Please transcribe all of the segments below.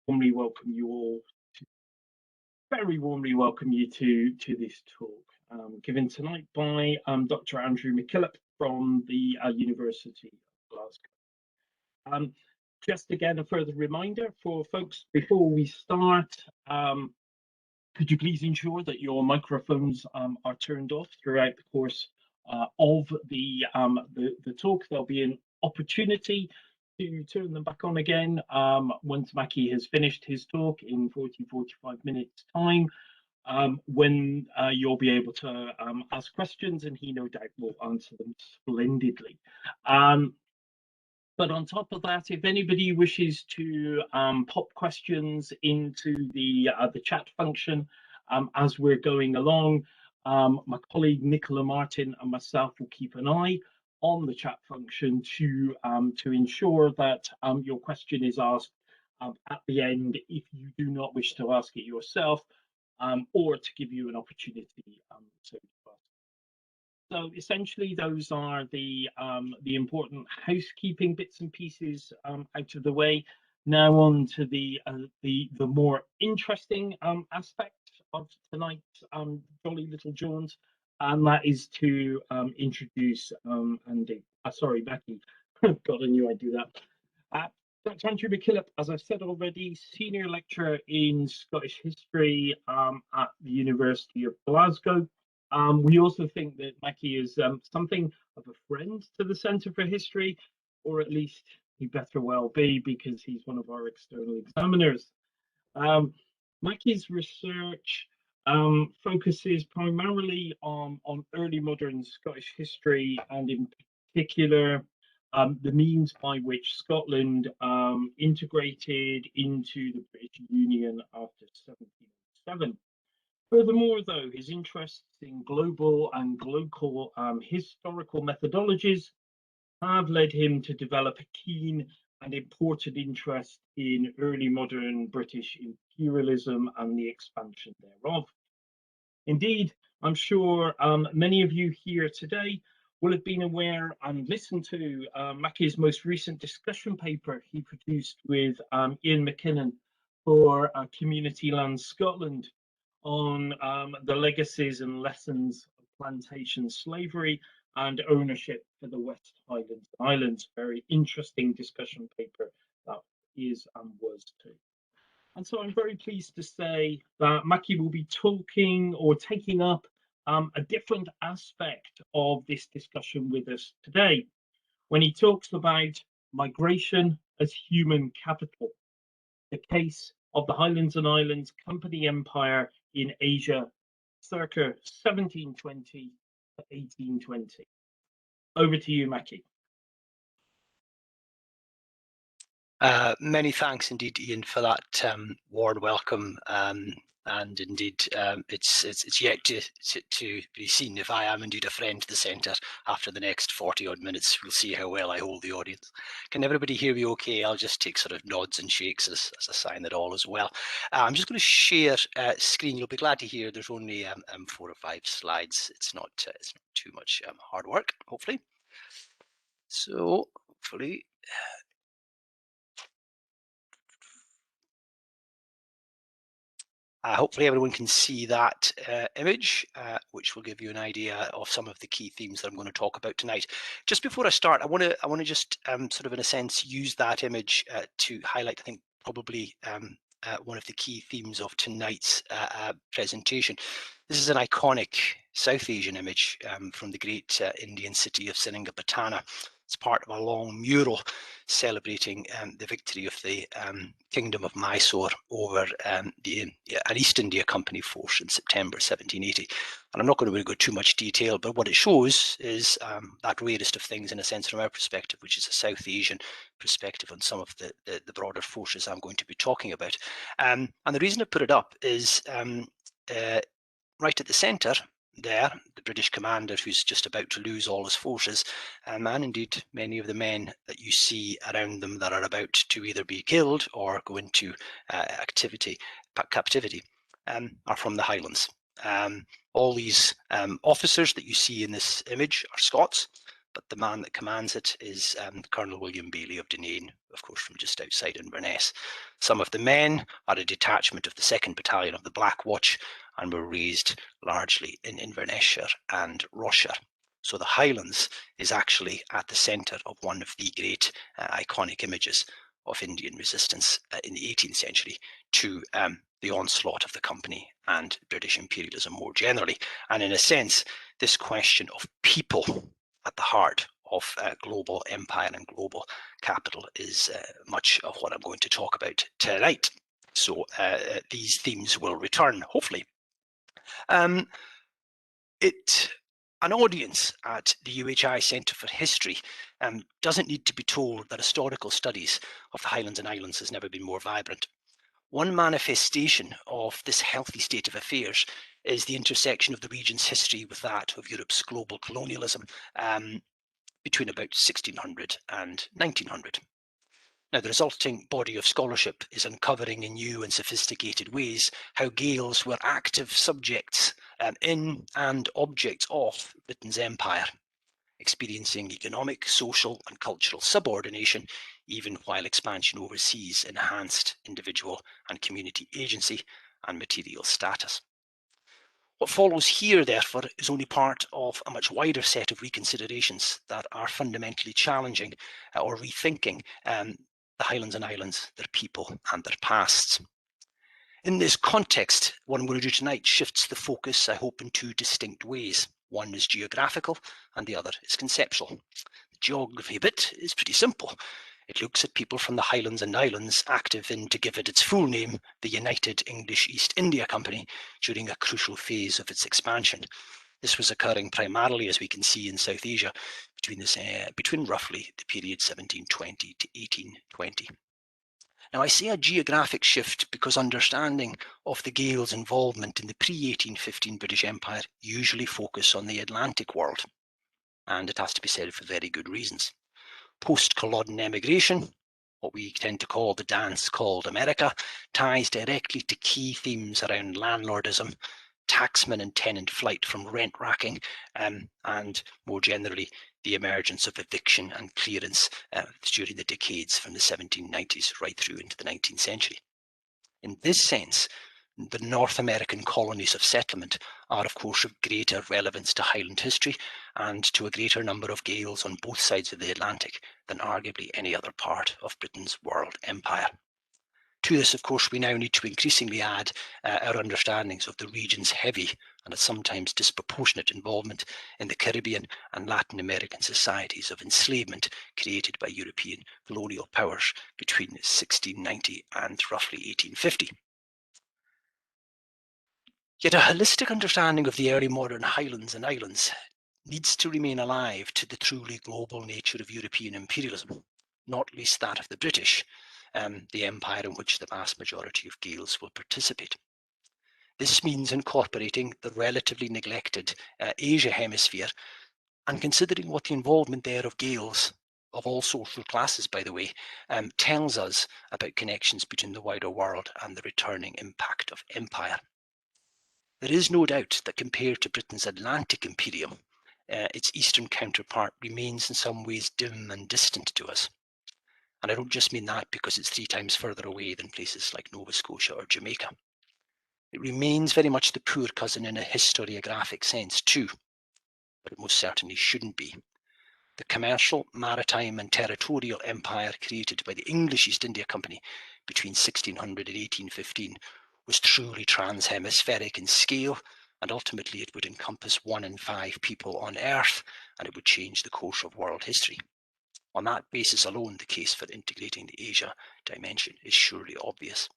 warmly welcome you all, very warmly welcome you to this talk given tonight by Dr. Andrew MacKillop from the University of Glasgow. Just again, a further reminder for folks before we start, could you please ensure that your microphones are turned off throughout the course of the talk. There'll be an opportunity to turn them back on again once Mackie has finished his talk in 40-45 minutes time, when you'll be able to ask questions, and he no doubt will answer them splendidly. But on top of that, if anybody wishes to pop questions into the chat function as we're going along, my colleague Nicola Martin and myself will keep an eye on the chat function to ensure that your question is asked at the end if you do not wish to ask it yourself, or to give you an opportunity to ask. So essentially, those are the important housekeeping bits and pieces out of the way. Now on to the more interesting aspect of tonight's jolly little jaunt, and that is to introduce Andy. Sorry, Becky. God, I knew I'd do that. Dr. Andrew MacKillop, as I've said already, senior lecturer in Scottish history at the University of Glasgow. We also think that Mackie is something of a friend to the Centre for History, or at least he better well be, because he's one of our external examiners. Mackie's research focuses primarily on early modern Scottish history, and in particular the means by which Scotland integrated into the British Union after 1707. Furthermore, though, his interests in global and local historical methodologies have led him to develop a keen and important interest in early modern British imperialism and the expansion thereof. Indeed, I'm sure many of you here today will have been aware and listened to Mackie's most recent discussion paper he produced with Ian McKinnon for Community Land Scotland on the legacies and lessons of plantation slavery and ownership for the West Highlands and Islands. Very interesting discussion paper that is and was too. And so I'm very pleased to say that Mackie will be talking or taking up a different aspect of this discussion with us today, when he talks about migration as human capital, the case of the Highlands and Islands Company Empire in Asia, circa 1720 to 1820. Over to you, Mackie. Many thanks indeed, Ian, for that warm welcome. And indeed, it's yet to be seen if I am indeed a friend to the centre after the next 40 odd minutes. We'll see how well I hold the audience. Can everybody hear me okay? I'll just take sort of nods and shakes as a sign that all is well. I'm just going to share screen. You'll be glad to hear there's only 4 or 5 slides. It's not too much hard work, hopefully. So hopefully. Hopefully everyone can see that image, which will give you an idea of some of the key themes that I'm going to talk about tonight. Just before I start, I want to just sort of, in a sense, use that image to highlight, I think, probably one of the key themes of tonight's presentation. This is an iconic South Asian image from the great Indian city of Seringapattana. It's part of a long mural celebrating the victory of the Kingdom of Mysore over an East India Company force in September 1780. And I'm not going to really go too much detail, but what it shows is that rarest of things, in a sense, from our perspective, which is a South Asian perspective on some of the broader forces I'm going to be talking about. And the reason I put it up is right at the centre there, the British commander who's just about to lose all his forces, and indeed many of the men that you see around them that are about to either be killed or go into captivity, are from the Highlands. All these officers that you see in this image are Scots. but the man that commands it is Colonel William Bailey of Dineen, of course, from just outside Inverness. Some of the men are a detachment of the 2nd Battalion of the Black Watch and were raised largely in Invernessshire and Rossshire. So the Highlands is actually at the centre of one of the great iconic images of Indian resistance in the 18th century to the onslaught of the company and British imperialism more generally. And in a sense, this question of people at the heart of global empire and global capital is much of what I'm going to talk about tonight. So these themes will return, hopefully. An audience at the UHI Centre for History doesn't need to be told that historical studies of the Highlands and Islands has never been more vibrant. One manifestation of this healthy state of affairs is the intersection of the region's history with that of Europe's global colonialism between about 1600 and 1900. Now, the resulting body of scholarship is uncovering in new and sophisticated ways how Gaels were active subjects in and objects of Britain's empire, experiencing economic, social and cultural subordination, even while expansion overseas enhanced individual and community agency and material status. What follows here, therefore, is only part of a much wider set of reconsiderations that are fundamentally challenging or rethinking the Highlands and Islands, their people and their pasts. In this context, what I'm going to do tonight shifts the focus, I hope, in two distinct ways. One is geographical and the other is conceptual. The geography bit is pretty simple. It looks at people from the Highlands and Islands active in, to give it its full name, the United English East India Company during a crucial phase of its expansion. This was occurring primarily, as we can see, in South Asia between roughly the period 1720 to 1820. Now, I say a geographic shift because understanding of the Gaels' involvement in the pre-1815 British Empire usually focus on the Atlantic world, and it has to be said for very good reasons. Post-Culloden emigration, what we tend to call the dance called America, ties directly to key themes around landlordism, taxman and tenant flight from rent racking, and more generally, the emergence of eviction and clearance during the decades from the 1790s right through into the 19th century. In this sense, the North American colonies of settlement are, of course, of greater relevance to Highland history and to a greater number of Gaels on both sides of the Atlantic than arguably any other part of Britain's world empire. To this, of course, we now need to increasingly add our understandings of the region's heavy and sometimes disproportionate involvement in the Caribbean and Latin American societies of enslavement created by European colonial powers between 1690 and roughly 1850. Yet a holistic understanding of the early modern Highlands and Islands needs to remain alive to the truly global nature of European imperialism, not least that of the British, the empire in which the vast majority of Gaels will participate. This means incorporating the relatively neglected Asia hemisphere and considering what the involvement there of Gaels, of all social classes by the way, tells us about connections between the wider world and the returning impact of empire. There is no doubt that compared to Britain's Atlantic imperium, its eastern counterpart remains in some ways dim and distant to us. And I don't just mean that because it's 3 times further away than places like Nova Scotia or Jamaica. It remains very much the poor cousin in a historiographic sense too, but it most certainly shouldn't be. The commercial, maritime and territorial empire created by the English East India Company between 1600 and 1815 was truly trans-hemispheric in scale, and ultimately it would encompass 1 in 5 people on Earth, and it would change the course of world history. On that basis alone, the case for integrating the Asia dimension is surely obvious.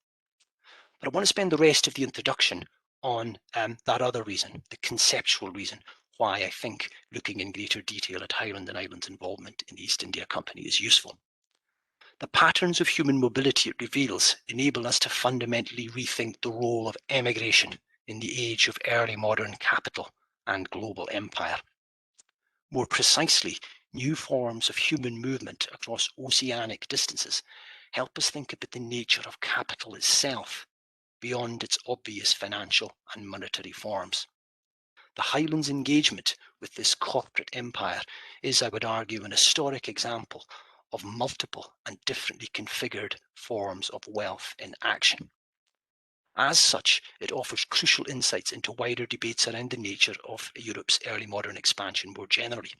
But I want to spend the rest of the introduction on that other reason, the conceptual reason, why I think looking in greater detail at Highland and Islands involvement in the East India Company is useful. The patterns of human mobility it reveals enable us to fundamentally rethink the role of emigration in the age of early modern capital and global empire. More precisely, new forms of human movement across oceanic distances help us think about the nature of capital itself beyond its obvious financial and monetary forms. The Highlands' engagement with this corporate empire is, I would argue, an historic example of multiple and differently configured forms of wealth in action. As such, it offers crucial insights into wider debates around the nature of Europe's early modern expansion more generally.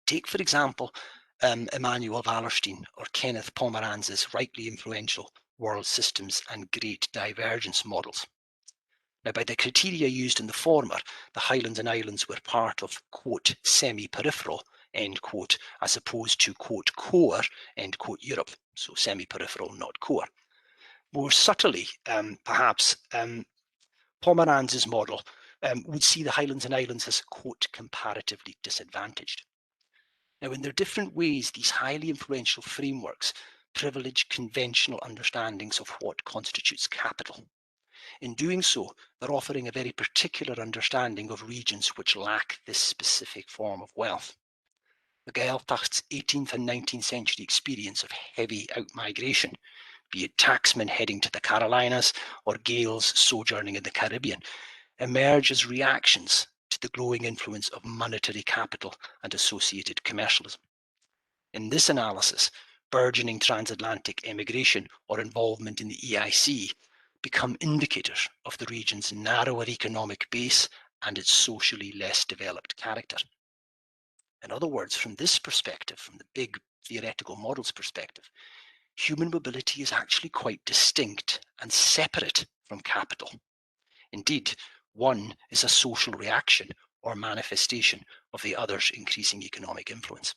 Take, for example, Emanuel Wallerstein or Kenneth Pomeranz's rightly influential world systems and great divergence models. Now, by the criteria used in the former, the Highlands and Islands were part of, quote, semi-peripheral, end quote, as opposed to, quote, core, end quote, Europe, so semi-peripheral, not core. More subtly, perhaps, Pomeranz's model would see the Highlands and Islands as, quote, comparatively disadvantaged. Now, in their different ways, these highly influential frameworks privilege conventional understandings of what constitutes capital. In doing so, they're offering a very particular understanding of regions which lack this specific form of wealth. The Gaeltacht's 18th and 19th century experience of heavy outmigration, be it tacksmen heading to the Carolinas or Gaels sojourning in the Caribbean, emerge as reactions to the growing influence of monetary capital and associated commercialism. In this analysis, burgeoning transatlantic emigration or involvement in the EIC become indicators of the region's narrower economic base and its socially less developed character. In other words, from this perspective, from the big theoretical models perspective, human mobility is actually quite distinct and separate from capital. Indeed, one is a social reaction or manifestation of the other's increasing economic influence.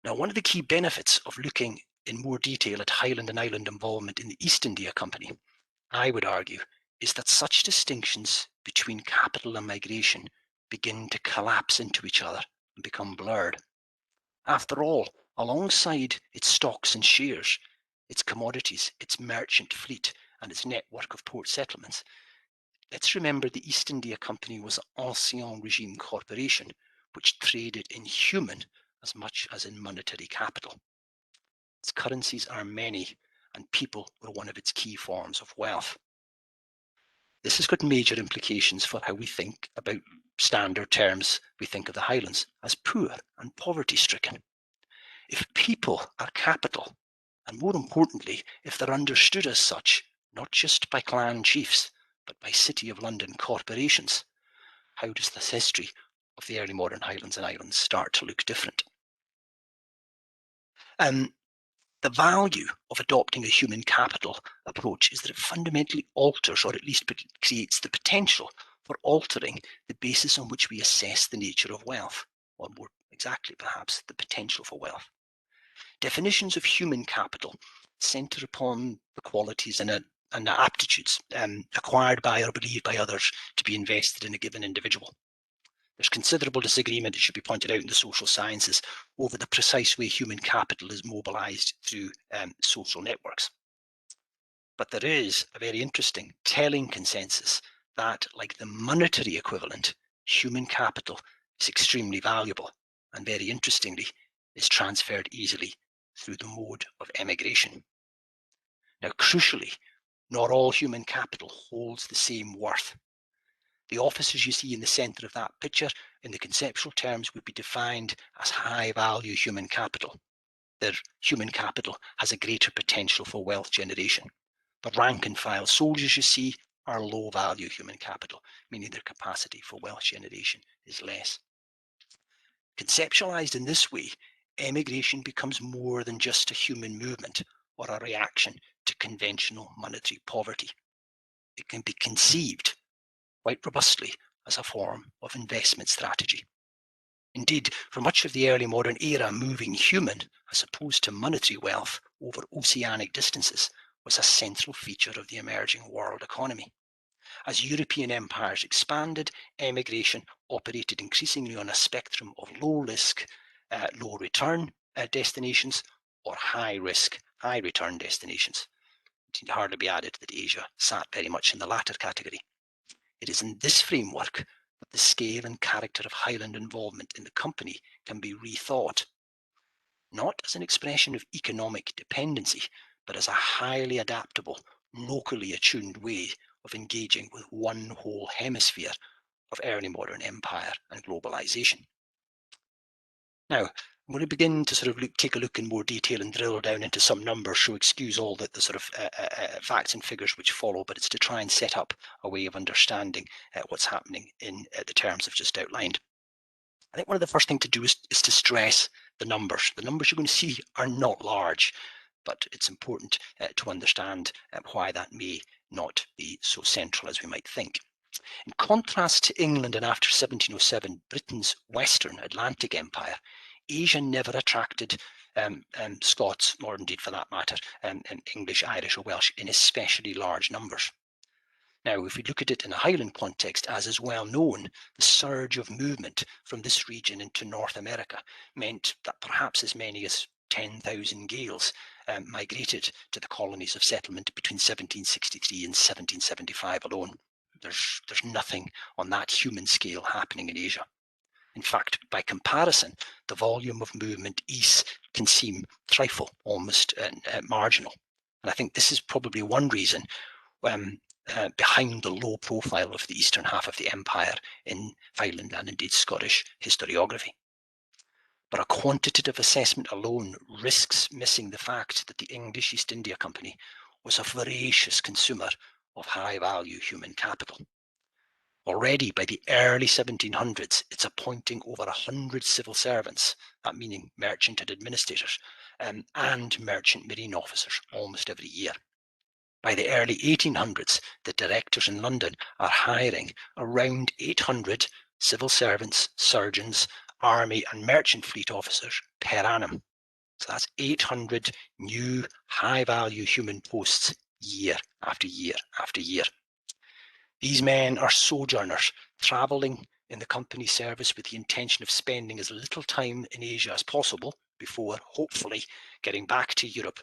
Now, one of the key benefits of looking in more detail at Highland and Island involvement in the East India Company, I would argue, is that such distinctions between capital and migration begin to collapse into each other and become blurred. After all, alongside its stocks and shares, its commodities, its merchant fleet, and its network of port settlements, let's remember the East India Company was an ancien regime corporation which traded in human as much as in monetary capital. Its currencies are many, and people were one of its key forms of wealth. This has got major implications for how we think about standard terms. We think of the Highlands as poor and poverty-stricken. If people are capital, and more importantly, if they're understood as such, not just by clan chiefs, but by City of London corporations, how does the history of the early modern Highlands and Islands start to look different? The value of adopting a human capital approach is that it fundamentally alters, or at least creates the potential for altering the basis on which we assess the nature of wealth, or more exactly perhaps the potential for wealth. Definitions of human capital center upon the qualities and the aptitudes acquired by or believed by others to be invested in a given individual. There's considerable disagreement, it should be pointed out, in the social sciences over the precise way human capital is mobilized through social networks. But there is a very interesting, telling consensus that, like the monetary equivalent, human capital is extremely valuable and, very interestingly, is transferred easily through the mode of emigration. Now, crucially, not all human capital holds the same worth. The offices you see in the center of that picture, in the conceptual terms, would be defined as high-value human capital. Their human capital has a greater potential for wealth generation. The rank-and-file soldiers you see are low-value human capital, meaning their capacity for wealth generation is less. Conceptualized in this way, emigration becomes more than just a human movement or a reaction to conventional monetary poverty. It can be conceived quite robustly as a form of investment strategy. Indeed, for much of the early modern era, moving human, as opposed to monetary wealth, over oceanic distances was a central feature of the emerging world economy. As European empires expanded, emigration operated increasingly on a spectrum of low-risk, low-return destinations or high-risk, high-return destinations. It need hardly be added that Asia sat very much in the latter category. It is in this framework that the scale and character of Highland involvement in the company can be rethought, not as an expression of economic dependency, but as a highly adaptable, locally attuned way of of engaging with one whole hemisphere of early modern empire and globalisation. Now, I'm going to begin to sort of take a look in more detail and drill down into some numbers, so excuse all the sort of facts and figures which follow, but it's to try and set up a way of understanding what's happening in the terms I've just outlined. I think one of the first things to do is to stress the numbers. The numbers you're going to see are not large, but it's important to understand why that may not be so central as we might think. In contrast to England and after 1707, Britain's Western Atlantic Empire, Asia never attracted Scots, or indeed for that matter, English, Irish or Welsh in especially large numbers. Now, if we look at it in a Highland context, as is well known, the surge of movement from this region into North America meant that perhaps as many as 10,000 Gaels migrated to the colonies of settlement between 1763 and 1775 alone. There's nothing on that human scale happening in Asia. In fact, by comparison, the volume of movement east can seem trifle, almost marginal. And I think this is probably one reason behind the low profile of the eastern half of the empire in Highland and indeed Scottish historiography. But a quantitative assessment alone risks missing the fact that the English East India Company was a voracious consumer of high-value human capital. Already by the early 1700s, it's appointing over 100 civil servants, that meaning merchant and administrators, and merchant marine officers almost every year. By the early 1800s, the directors in London are hiring around 800 civil servants, surgeons, army and merchant fleet officers per annum. So that's 800 new high-value human posts year after year after year. These men are sojourners, travelling in the company's service with the intention of spending as little time in Asia as possible before hopefully getting back to Europe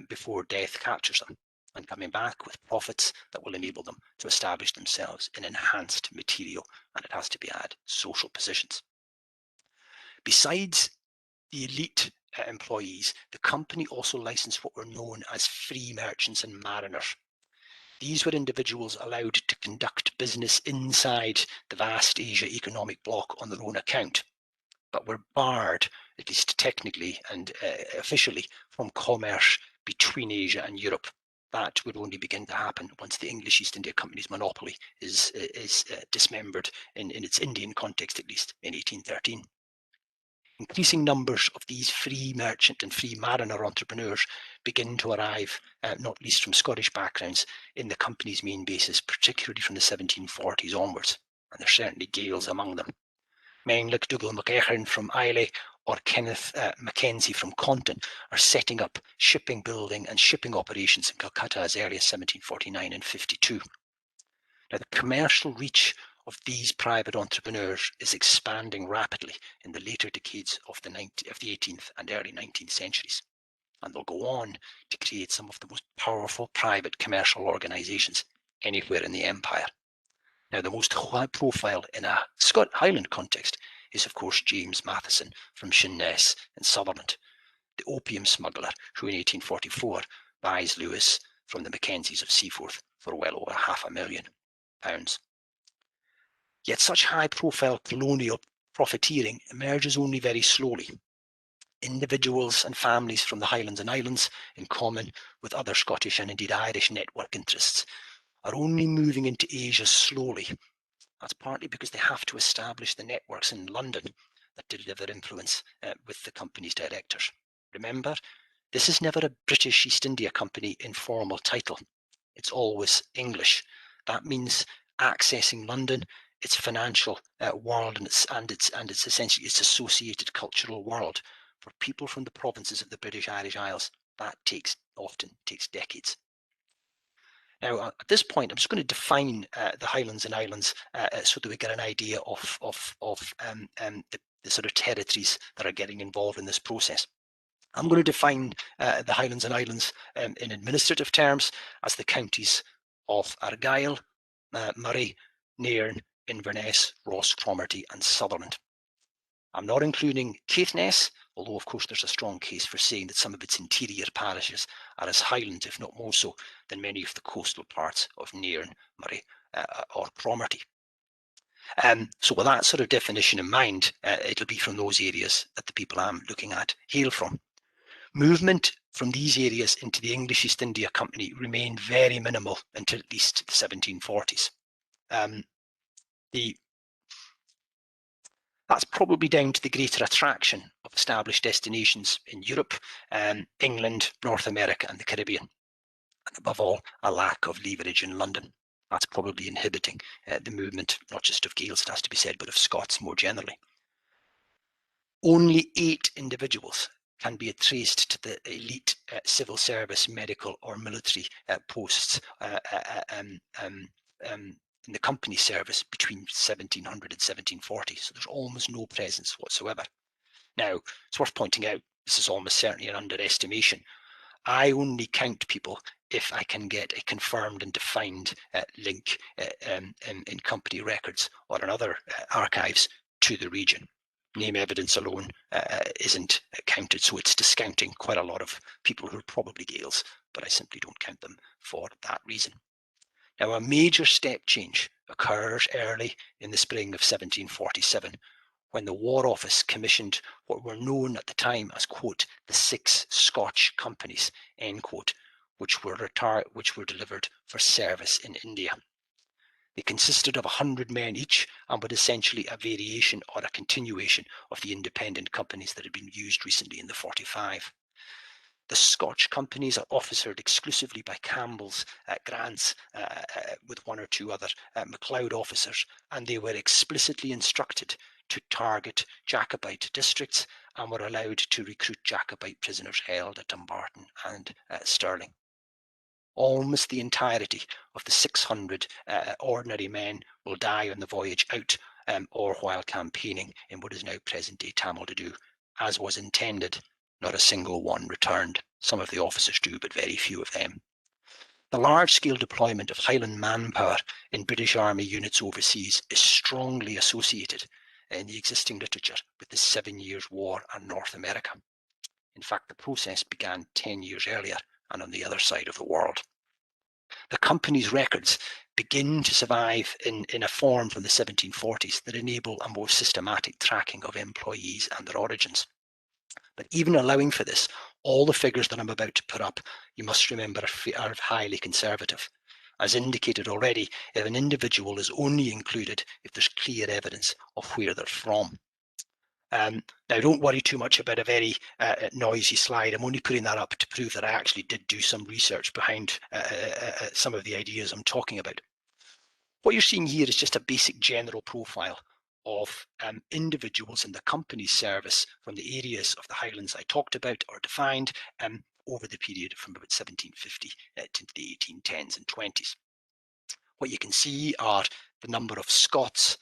before death captures them, and coming back with profits that will enable them to establish themselves in enhanced material, and it has to be added, social positions. Besides the elite employees, the company also licensed what were known as free merchants and mariners. These were individuals allowed to conduct business inside the vast Asia economic bloc on their own account, but were barred, at least technically and officially, from commerce between Asia and Europe. That would only begin to happen once the English East India Company's monopoly is dismembered, in its Indian context at least, in 1813. Increasing numbers of these free merchant and free mariner entrepreneurs begin to arrive, not least from Scottish backgrounds, in the company's main bases, particularly from the 1740s onwards, and there's certainly Gaels among them. Men like Dougal MacEachern from Islay or Kenneth Mackenzie from Compton are setting up shipping building and shipping operations in Calcutta as early as 1749 and 52. Now, the commercial reach of these private entrepreneurs is expanding rapidly in the later decades of the 18th and early 19th centuries, and they'll go on to create some of the most powerful private commercial organisations anywhere in the empire. Now, the most high profile in a Highland context is, of course, James Matheson from Sheerness in Sutherland, the opium smuggler who in 1844 buys Lewis from the Mackenzies of Seaforth for well over £500,000. Yet such high-profile colonial profiteering emerges only very slowly. Individuals and families from the Highlands and Islands, in common with other Scottish and indeed Irish network interests, are only moving into Asia slowly. That's partly because they have to establish the networks in London that deliver influence with the company's directors. Remember, this is never a British East India Company informal title. It's always English. That means accessing London, its financial world, and its essentially its associated cultural world. For people from the provinces of the British Irish Isles, that often takes decades. Now, at this point, I'm just going to define the Highlands and Islands so that we get an idea of the sort of territories that are getting involved in this process. I'm going to define the Highlands and Islands in administrative terms as the counties of Argyll, Murray, Nairn, Inverness, Ross, Cromarty and Sutherland. I'm not including Caithness, although of course there's a strong case for saying that some of its interior parishes are as highland, if not more so, than many of the coastal parts of Nairn, Moray or Cromarty. So with that sort of definition in mind, it'll be from those areas that the people I'm looking at hail from. Movement from these areas into the English East India Company remained very minimal until at least the 1740s. That's probably down to the greater attraction of established destinations in Europe, England, North America and the Caribbean, and above all, a lack of leverage in London. That's probably inhibiting the movement, not just of Gaels, it has to be said, but of Scots more generally. Only 8 individuals can be traced to the elite civil service, medical or military posts in the company service between 1700 and 1740. So there's almost no presence whatsoever. Now, it's worth pointing out, this is almost certainly an underestimation. I only count people if I can get a confirmed and defined link in company records or in other archives to the region. Name evidence alone isn't counted, so it's discounting quite a lot of people who are probably Gaels, but I simply don't count them for that reason. Now, a major step change occurs early in the spring of 1747, when the War Office commissioned what were known at the time as, quote, the 6 Scotch companies, end quote, which were delivered for service in India. They consisted of 100 men each and were essentially a variation or a continuation of the independent companies that had been used recently in the 45. The Scotch companies are officered exclusively by Campbell's, Grants, with 1 or 2 other MacLeod officers, and they were explicitly instructed to target Jacobite districts and were allowed to recruit Jacobite prisoners held at Dumbarton and Stirling. Almost the entirety of the 600 ordinary men will die on the voyage out or while campaigning in what is now present-day Tamil Nadu, as was intended. Not a single one returned. Some of the officers do, but very few of them. The large-scale deployment of Highland manpower in British Army units overseas is strongly associated in the existing literature with the 7 Years' War and North America. In fact, the process began 10 years earlier and on the other side of the world. The company's records begin to survive in a form from the 1740s that enable a more systematic tracking of employees and their origins. But even allowing for this, all the figures that I'm about to put up, you must remember, are highly conservative. As indicated already, if an individual is only included if there's clear evidence of where they're from. Now, don't worry too much about a very noisy slide. I'm only putting that up to prove that I actually did do some research behind some of the ideas I'm talking about. What you're seeing here is just a basic general profile of individuals in the company's service from the areas of the Highlands I talked about or defined over the period from about 1750 to the 1810s and 20s. What you can see are the number of Scots,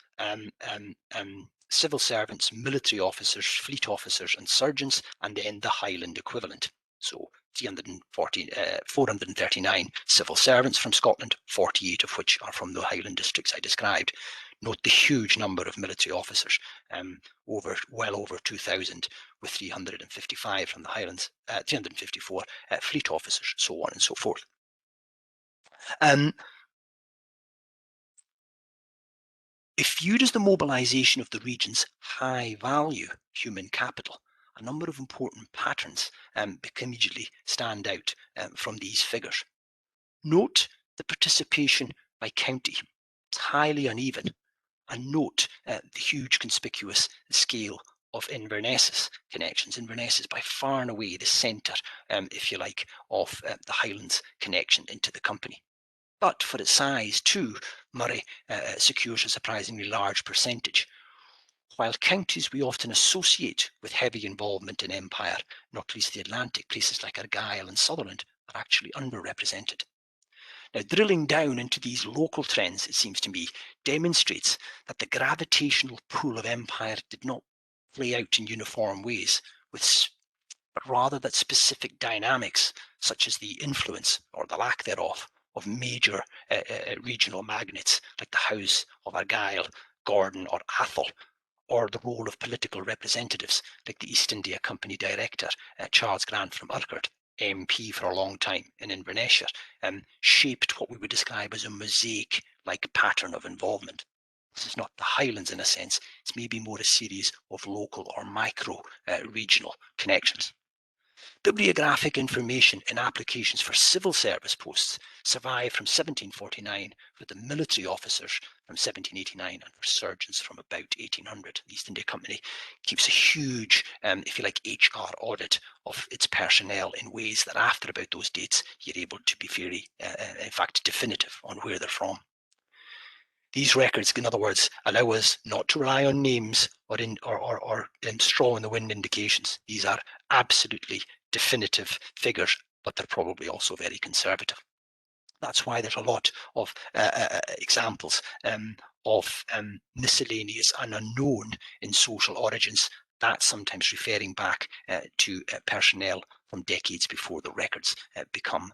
civil servants, military officers, fleet officers and surgeons, and then the Highland equivalent. So 439 civil servants from Scotland, 48 of which are from the Highland districts I described. Note the huge number of military officers, well over 2,000, with 355 from the Highlands, 354 fleet officers, so on and so forth. If viewed as the mobilisation of the region's high-value human capital, a number of important patterns immediately stand out from these figures. Note the participation by county. It's highly uneven. And note the huge conspicuous scale of Inverness's connections. Inverness is by far and away the centre, if you like, of the Highlands connection into the company. But for its size too, Moray secures a surprisingly large percentage. While counties we often associate with heavy involvement in empire, not least the Atlantic, places like Argyll and Sutherland, are actually underrepresented. Now, drilling down into these local trends, it seems to me, demonstrates that the gravitational pull of empire did not play out in uniform ways, but rather that specific dynamics, such as the influence, or the lack thereof, of major regional magnates like the House of Argyll, Gordon or Athol, or the role of political representatives like the East India Company director, Charles Grant from Urquhart, MP for a long time in Inverness, shaped what we would describe as a mosaic-like pattern of involvement. This is not the Highlands in a sense, it's maybe more a series of local or micro regional connections. Bibliographic information in applications for civil service posts survived from 1749 for the military officers from 1789 and for surgeons from about 1800. The East India Company keeps a huge, if you like, HR audit of its personnel in ways that after about those dates, you're able to be fairly, in fact, definitive on where they're from. These records, in other words, allow us not to rely on names or straw in the wind indications. These are absolutely definitive figures, but they're probably also very conservative. That's why there's a lot of examples of miscellaneous and unknown in social origins. That's sometimes referring back to personnel from decades before the records become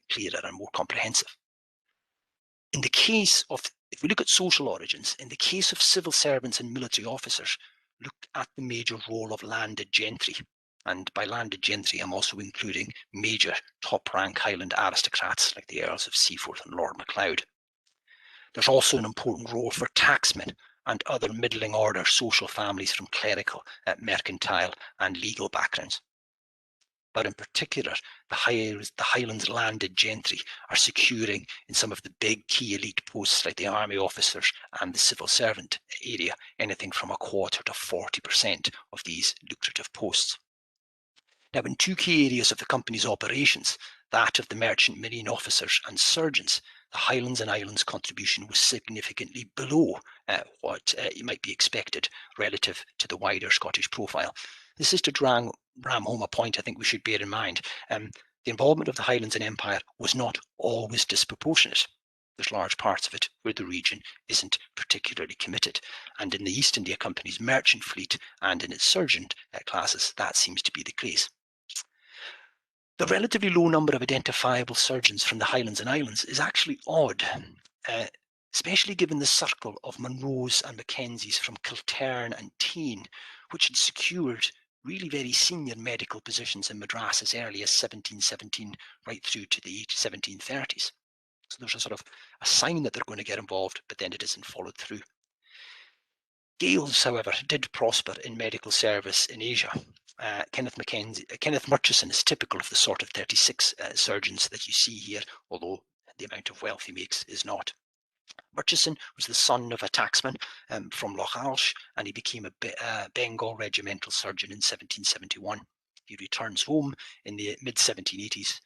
clearer and more comprehensive. In the case of, if we look at social origins, in the case of civil servants and military officers, look at the major role of landed gentry. And by landed gentry, I'm also including major top-rank Highland aristocrats like the Earls of Seaforth and Lord MacLeod. There's also an important role for tacksmen and other middling order social families from clerical, mercantile and legal backgrounds. But in particular, the Highlands landed gentry are securing in some of the big key elite posts like the army officers and the civil servant area, anything from 25% to 40% of these lucrative posts. Now, in two key areas of the company's operations, that of the merchant marine officers and surgeons, the Highlands and Islands contribution was significantly below what might be expected relative to the wider Scottish profile. This is to ram home a point I think we should bear in mind. The involvement of the Highlands and Empire was not always disproportionate. There's large parts of it where the region isn't particularly committed. And in the East India Company's merchant fleet and in its sergeant classes, that seems to be the case. The relatively low number of identifiable surgeons from the Highlands and Islands is actually odd, especially given the circle of Monroes and Mackenzies from Kiltern and Tain, which had secured really very senior medical positions in Madras as early as 1717 right through to the 1730s. So there's a sort of a sign that they're going to get involved, but then it isn't followed through. Gaels, however, did prosper in medical service in Asia. Kenneth Murchison is typical of the sort of 36 surgeons that you see here, although the amount of wealth he makes is not. Murchison was the son of a tacksman from Loch Alsh, and he became a Bengal regimental surgeon in 1771. He returns home in the mid-1780s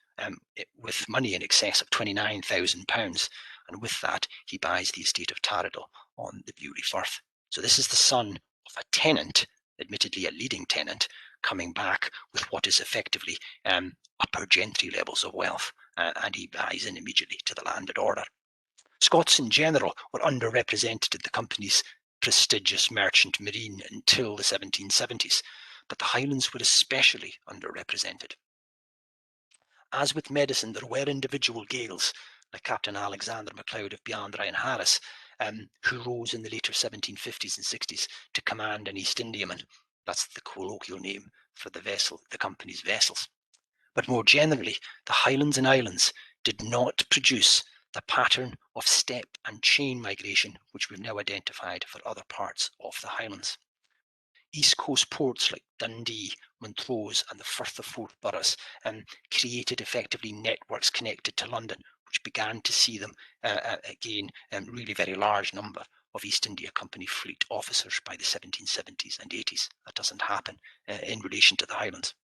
with money in excess of £29,000, and with that he buys the estate of Taradell on the Bury Firth. So this is the son of a tenant, admittedly a leading tenant, coming back with what is effectively upper gentry levels of wealth, and he buys in immediately to the landed order. Scots in general were underrepresented in the company's prestigious merchant marine until the 1770s, but the Highlands were especially underrepresented. As with medicine, there were individual Gaels, like Captain Alexander MacLeod of Beandrai and Harris, who rose in the later 1750s and 60s to command an East Indiaman. That's the colloquial name for the vessel, the company's vessels. But more generally, the Highlands and Islands did not produce the pattern of step and chain migration which we've now identified for other parts of the Highlands. East Coast ports like Dundee, Montrose and the Firth of Forth boroughs created effectively networks connected to London, which began to see them gain really very large number of East India Company fleet officers by the 1770s and 80s. That doesn't happen in relation to the Highlands.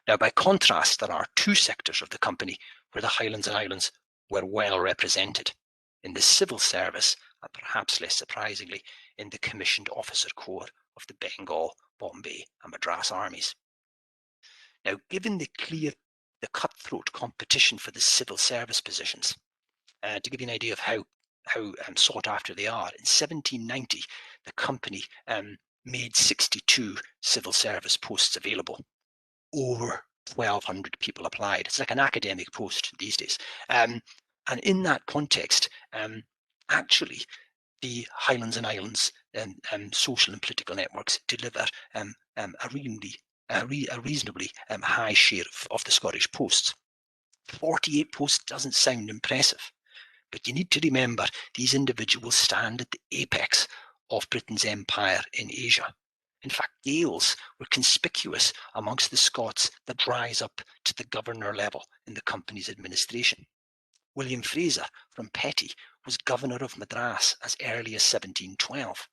Now, by contrast, there are two sectors of the company where the Highlands and Islands were well represented: in the civil service, and perhaps less surprisingly, in the commissioned officer corps of the Bengal, Bombay and Madras armies. Now, given the cutthroat competition for the civil service positions, to give you an idea of how sought after they are, in 1790, the company made 62 civil service posts available. Over 1,200 people applied. It's like an academic post these days. And in that context, actually, the Highlands and Islands social and political networks deliver a reasonably high share of the Scottish posts. 48 posts doesn't sound impressive, but you need to remember these individuals stand at the apex of Britain's empire in Asia. In fact, Gaels were conspicuous amongst the Scots that rise up to the governor level in the company's administration. William Fraser from Petty was governor of Madras as early as 1712.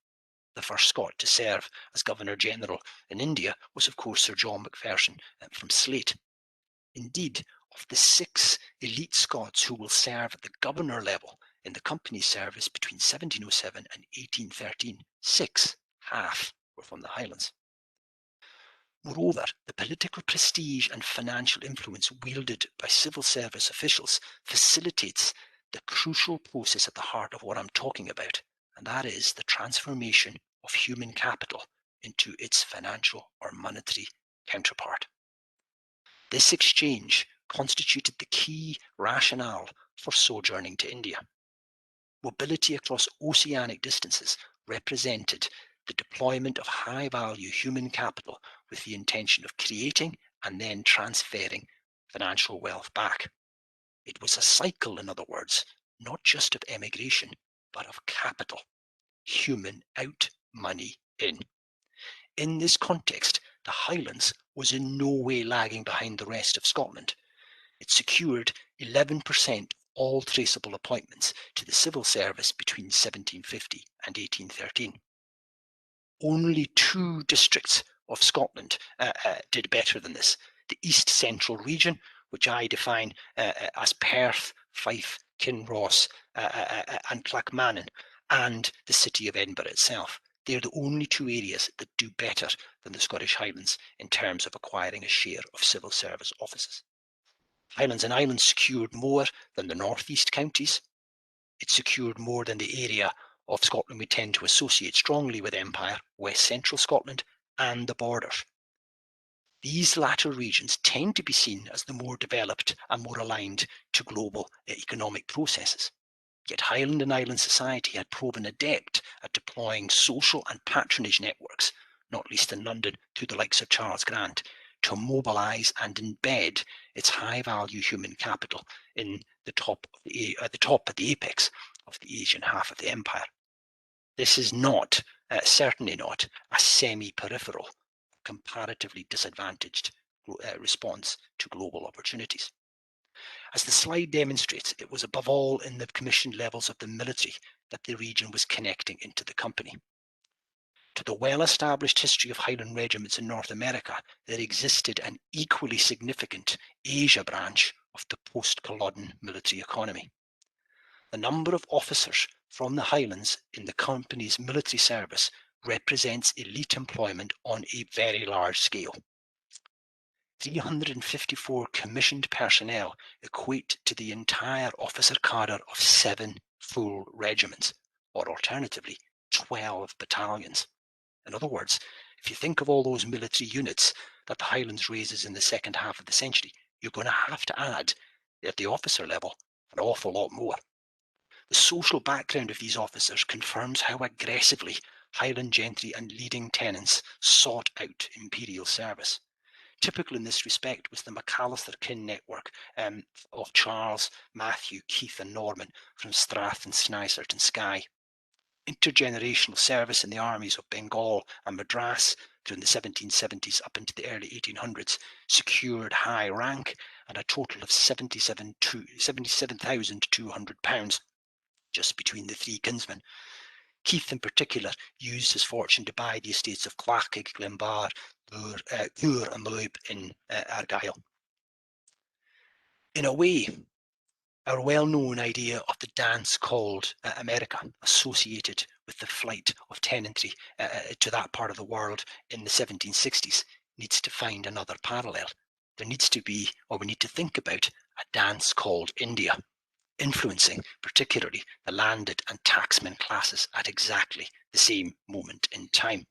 The first Scot to serve as Governor General in India was, of course, Sir John Macpherson from Slate. Indeed, of the 6 elite Scots who will serve at the governor level in the company's service between 1707 and 1813, 6, half, were from the Highlands. Moreover, the political prestige and financial influence wielded by civil service officials facilitates the crucial process at the heart of what I'm talking about, and that is the transformation of human capital into its financial or monetary counterpart. This exchange constituted the key rationale for sojourning to India. Mobility across oceanic distances represented the deployment of high-value human capital with the intention of creating and then transferring financial wealth back. It was a cycle, in other words, not just of emigration, but of capital. Human out, money in. In this context, the Highlands was in no way lagging behind the rest of Scotland. It secured 11% of all traceable appointments to the civil service between 1750 and 1813. Only 2 districts of Scotland did better than this. The East Central region, which I define as Perth, Fife, Kinross and Clackmannan, and the city of Edinburgh itself. They're the only 2 areas that do better than the Scottish Highlands in terms of acquiring a share of civil service offices. Highlands and Islands secured more than the northeast counties. It secured more than the area of Scotland we tend to associate strongly with empire, West Central Scotland, and the borders. These latter regions tend to be seen as the more developed and more aligned to global economic processes. Yet Highland and Island society had proven adept at deploying social and patronage networks, not least in London through the likes of Charles Grant, to mobilise and embed its high-value human capital in the top at the apex of the Asian half of the empire. This is not, certainly not, a semi-peripheral, comparatively disadvantaged response to global opportunities. As the slide demonstrates, it was above all in the commissioned levels of the military that the region was connecting into the company. To the well-established history of Highland regiments in North America, there existed an equally significant Asia branch of the post-Culloden military economy. The number of officers from the Highlands in the company's military service represents elite employment on a very large scale. 354 commissioned personnel equate to the entire officer cadre of 7 full regiments, or alternatively, 12 battalions. In other words, if you think of all those military units that the Highlands raises in the second half of the century, you're going to have to add, at the officer level, an awful lot more. The social background of these officers confirms how aggressively Highland gentry and leading tenants sought out imperial service. Typical in this respect was the McAllister kin network of Charles, Matthew, Keith and Norman from Strath and Snysert and Skye. Intergenerational service in the armies of Bengal and Madras during the 1770s up into the early 1800s secured high rank and a total of £77,200 just between the 3 kinsmen. Keith in particular used his fortune to buy the estates of Clachig, Glenbar, Gur and Loeb in Argyll. In a way, our well-known idea of the dance called America, associated with the flight of tenantry to that part of the world in the 1760s, needs to find another parallel. There needs to be, or we need to think about, a dance called India, influencing particularly the landed and taxman classes at exactly the same moment in time.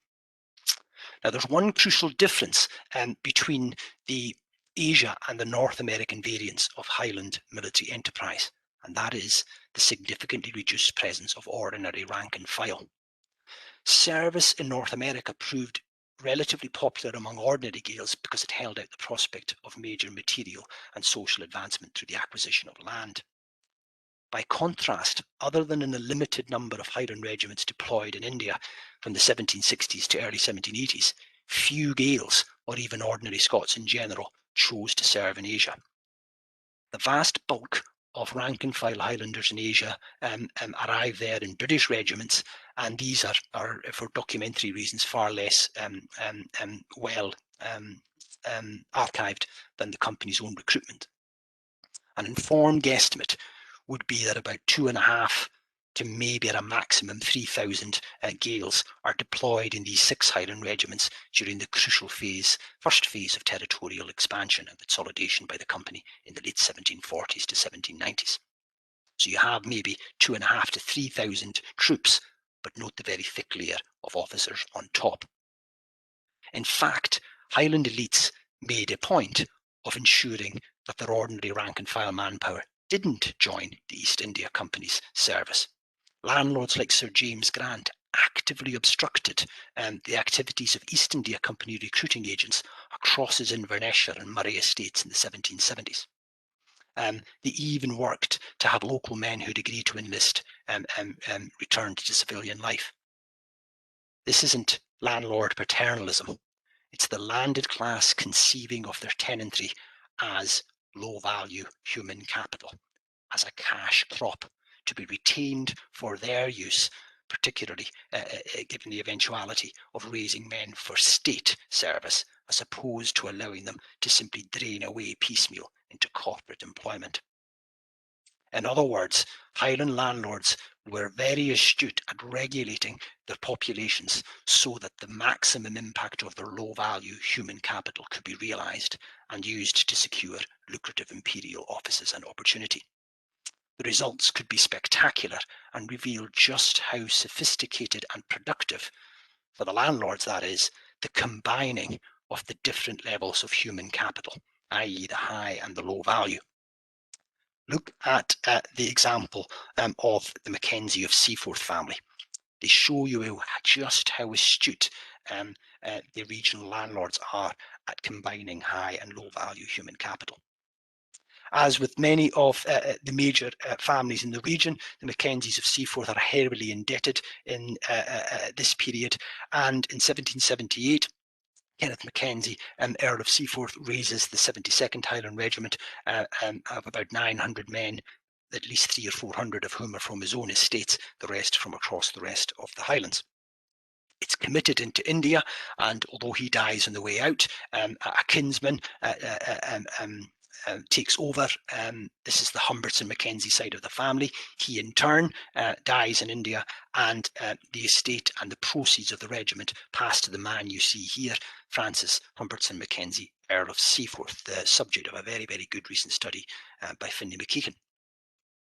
Now, there's one crucial difference between the Asia and the North American variants of Highland military enterprise, and that is the significantly reduced presence of ordinary rank and file. Service in North America proved relatively popular among ordinary Gaels because it held out the prospect of major material and social advancement through the acquisition of land. By contrast, other than in a limited number of Highland regiments deployed in India from the 1760s to early 1780s, few Gaels, or even ordinary Scots in general, chose to serve in Asia. The vast bulk of rank and file Highlanders in Asia arrive there in British regiments, and these are for documentary reasons, far less well archived than the company's own recruitment. An informed guesstimate would be that about 2.5 to maybe at a maximum 3,000 Gaels are deployed in these 6 Highland regiments during the crucial first phase of territorial expansion and consolidation by the company in the late 1740s to 1790s. So you have maybe 2.5 to 3,000 troops, but note the very thick layer of officers on top. In fact, Highland elites made a point of ensuring that their ordinary rank and file manpower didn't join the East India Company's service. Landlords like Sir James Grant actively obstructed the activities of East India Company recruiting agents across his Inverness and Murray estates in the 1770s. They even worked to have local men who'd agreed to enlist returned to civilian life. This isn't landlord paternalism. It's the landed class conceiving of their tenantry as low-value human capital, as a cash crop to be retained for their use, particularly given the eventuality of raising men for state service, as opposed to allowing them to simply drain away piecemeal into corporate employment. In other words, Highland landlords were very astute at regulating their populations so that the maximum impact of their low-value human capital could be realised and used to secure lucrative imperial offices and opportunity. The results could be spectacular and reveal just how sophisticated and productive, for the landlords that is, the combining of the different levels of human capital, i.e. the high and the low value. Look at the example of the Mackenzie of Seaforth family. They show you just how astute the regional landlords are at combining high and low value human capital. As with many of the major families in the region, the Mackenzies of Seaforth are heavily indebted in this period, and in 1778, Kenneth Mackenzie, Earl of Seaforth, raises the 72nd Highland Regiment of about 900 men, at least 300 or 400 of whom are from his own estates, the rest from across the rest of the Highlands. It's committed into India, and although he dies on the way out, a kinsman takes over. This is the Humbertson Mackenzie side of the family. He in turn dies in India, and the estate and the proceeds of the regiment pass to the man you see here, Francis Humbertson Mackenzie, Earl of Seaforth, the subject of a very, very good recent study by Finlay McKeegan.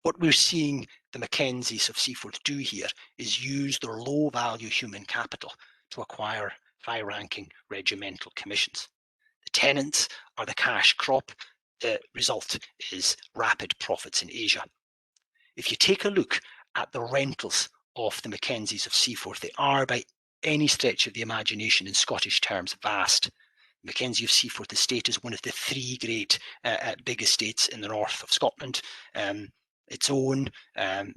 What we're seeing the Mackenzies of Seaforth do here is use their low-value human capital to acquire high-ranking regimental commissions. The tenants are the cash crop. The result is rapid profits in Asia. If you take a look at the rentals of the Mackenzies of Seaforth, they are by any stretch of the imagination in Scottish terms vast. The Mackenzie of Seaforth estate is one of the 3 great big estates in the north of Scotland. Its own, the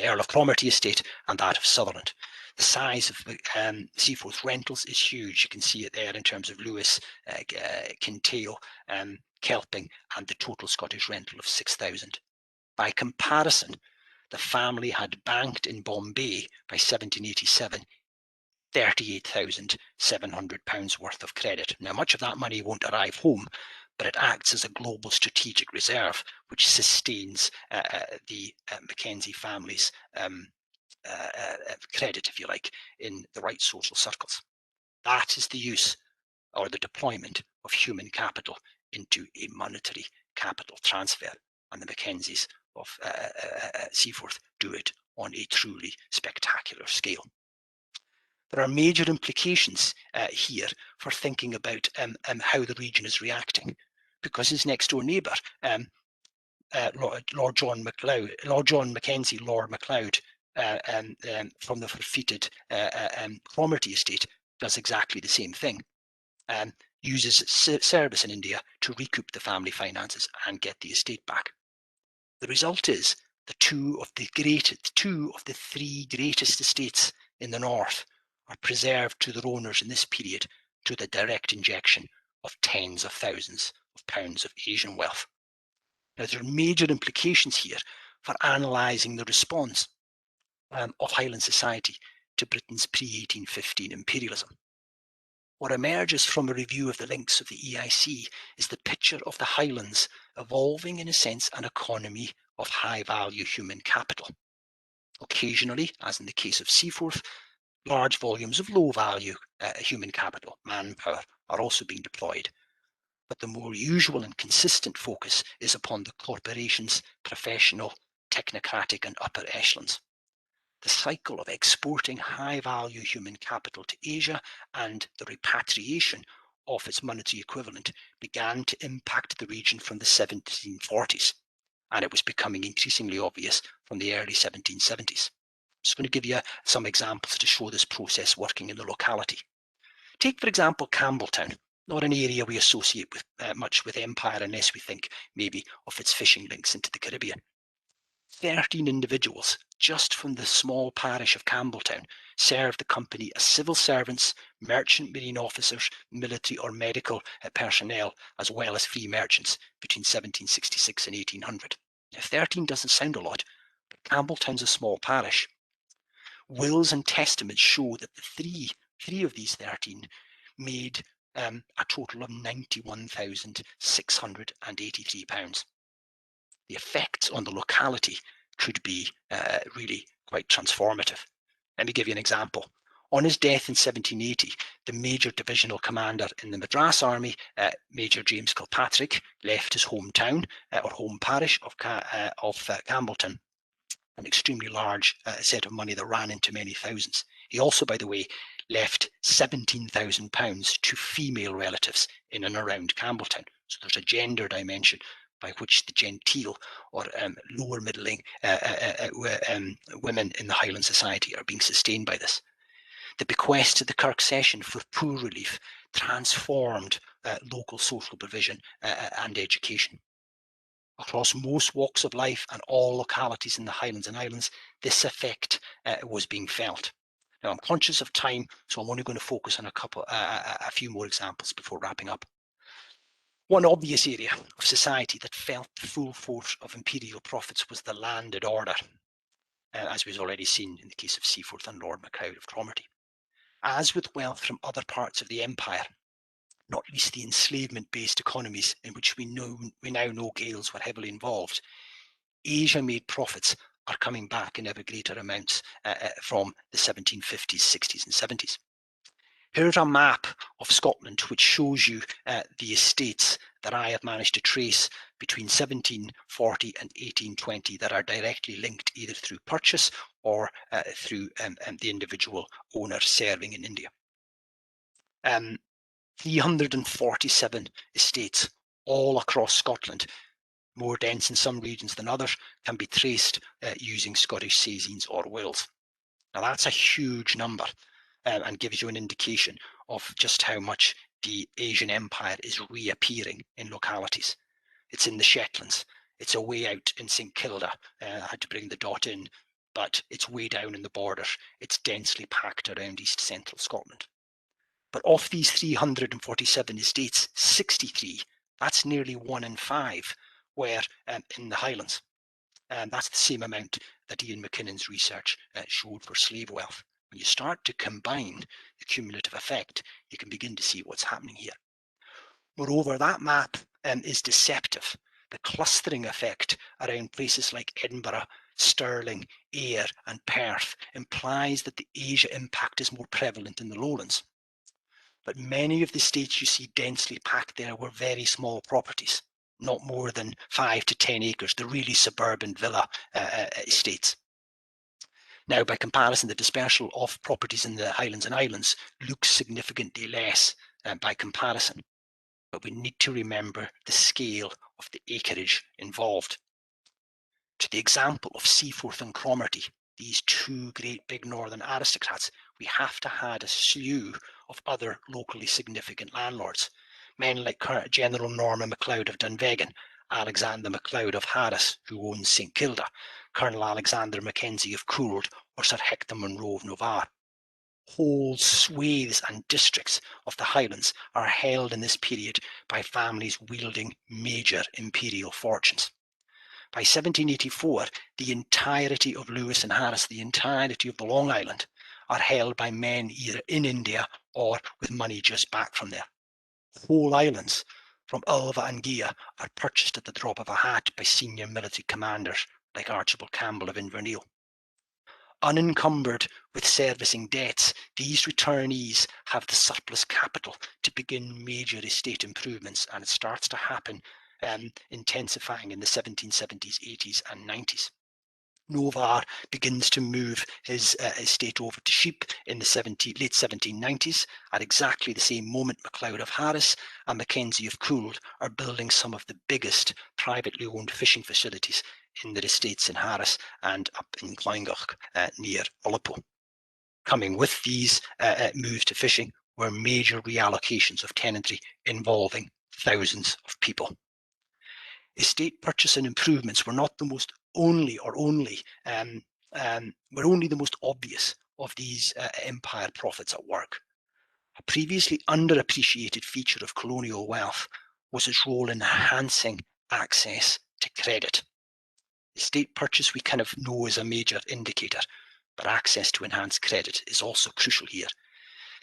Earl of Cromarty estate, and that of Sutherland. The size of Seaforth rentals is huge. You can see it there in terms of Lewis, Kintail, Kelping, and the total Scottish rental of 6,000. By comparison, the family had banked in Bombay by 1787 £38,700 worth of credit. Now, much of that money won't arrive home, but it acts as a global strategic reserve, which sustains the Mackenzie family's credit, if you like, in the right social circles. That is the use or the deployment of human capital into a monetary capital transfer, and the Mackenzies of Seaforth do it on a truly spectacular scale. There are major implications here for thinking about how the region is reacting, because his next door neighbour, Lord John Mackenzie, Lord MacLeod, from the forfeited Cromarty estate, does exactly the same thing. Uses service in India to recoup the family finances and get the estate back. The result is the two of the three greatest estates in the north are preserved to their owners in this period through the direct injection of tens of thousands of pounds of Asian wealth. Now, there are major implications here for analysing the response of Highland society to Britain's pre-1815 imperialism. What emerges from a review of the links of the EIC is the picture of the Highlands evolving, in a sense, an economy of high-value human capital. Occasionally, as in the case of Seaforth, large volumes of low-value human capital, manpower, are also being deployed. But the more usual and consistent focus is upon the corporation's professional, technocratic, and upper echelons. The cycle of exporting high-value human capital to Asia and the repatriation of its monetary equivalent began to impact the region from the 1740s, and it was becoming increasingly obvious from the early 1770s. I'm just going to give you some examples to show this process working in the locality. Take, for example, Campbelltown, not an area we associate with much with empire unless we think maybe of its fishing links into the Caribbean. 13 individuals just from the small parish of Campbelltown served the company as civil servants, merchant marine officers, military or medical personnel, as well as free merchants between 1766 and 1800. Now, 13 doesn't sound a lot, but Campbelltown's a small parish. Wills and testaments show that the three of these 13 made a total of £91,683. The effects on the locality could be really quite transformative. Let me give you an example. On his death in 1780, the major divisional commander in the Madras Army, Major James Kilpatrick, left his hometown or home parish of Campbelltown, an extremely large set of money that ran into many thousands. He also, by the way, left £17,000 to female relatives in and around Campbelltown. So there's a gender dimension by which the genteel or lower middling women in the Highland society are being sustained by this. The bequest to the Kirk Session for poor relief transformed local social provision and education. Across most walks of life and all localities in the Highlands and Islands, this effect was being felt. Now, I'm conscious of time, so I'm only going to focus on a few more examples before wrapping up. One obvious area of society that felt the full force of imperial profits was the landed order, as we've already seen in the case of Seaforth and Lord MacLeod of Cromarty. As with wealth from other parts of the empire, not least the enslavement-based economies in which we now know Gaels were heavily involved, Asia-made profits are coming back in ever greater amounts from the 1750s, 60s and 70s. Here's a map of Scotland which shows you the estates that I have managed to trace between 1740 and 1820 that are directly linked either through purchase or through the individual owner serving in India. 347 estates all across Scotland, more dense in some regions than others, can be traced using Scottish saisines or wills. Now that's a huge number and gives you an indication of just how much the Asian Empire is reappearing in localities. It's in the Shetlands, it's away out in St Kilda, I had to bring the dot in, but it's way down in the border, it's densely packed around east central Scotland. But of these 347 estates, 63, that's nearly 1 in 5, were in the Highlands. And that's the same amount that Ian McKinnon's research showed for slave wealth. When you start to combine the cumulative effect, you can begin to see what's happening here. Moreover, that map is deceptive. The clustering effect around places like Edinburgh, Stirling, Ayr and Perth implies that the Asia impact is more prevalent in the lowlands. But many of the estates you see densely packed there were very small properties, not more than 5 to 10 acres, the really suburban villa estates. Now, by comparison, the dispersal of properties in the Highlands and Islands looks significantly less by comparison. But we need to remember the scale of the acreage involved. to the example of Seaforth and Cromarty, these two great big northern aristocrats, we have to add a slew of other locally significant landlords. Men like General Norman MacLeod of Dunvegan, Alexander MacLeod of Harris, who owns St Kilda, Colonel Alexander Mackenzie of Could, or Sir Hector Munro of Navarre. Whole swathes and districts of the Highlands are held in this period by families wielding major imperial fortunes. By 1784, the entirety of Lewis and Harris, the entirety of the Long Island, are held by men either in India or with money just back from there. Whole islands, from Ulva and Gia, are purchased at the drop of a hat by senior military commanders like Archibald Campbell of Inverness. Unencumbered with servicing debts, these returnees have the surplus capital to begin major estate improvements, and it starts to happen, intensifying in the 1770s, 80s and 90s. Navarre begins to move his estate over to sheep in the late 1790s. At exactly the same moment, MacLeod of Harris and Mackenzie of Could are building some of the biggest privately owned fishing facilities in their estates in Harris and up in Clongach near Ullapool. Coming with these moves to fishing were major reallocations of tenantry involving thousands of people. Estate purchase and improvements were not the most only the most obvious of these empire profits at work. A previously underappreciated feature of colonial wealth was its role in enhancing access to credit. Estate purchase we kind of know is a major indicator, but access to enhanced credit is also crucial here.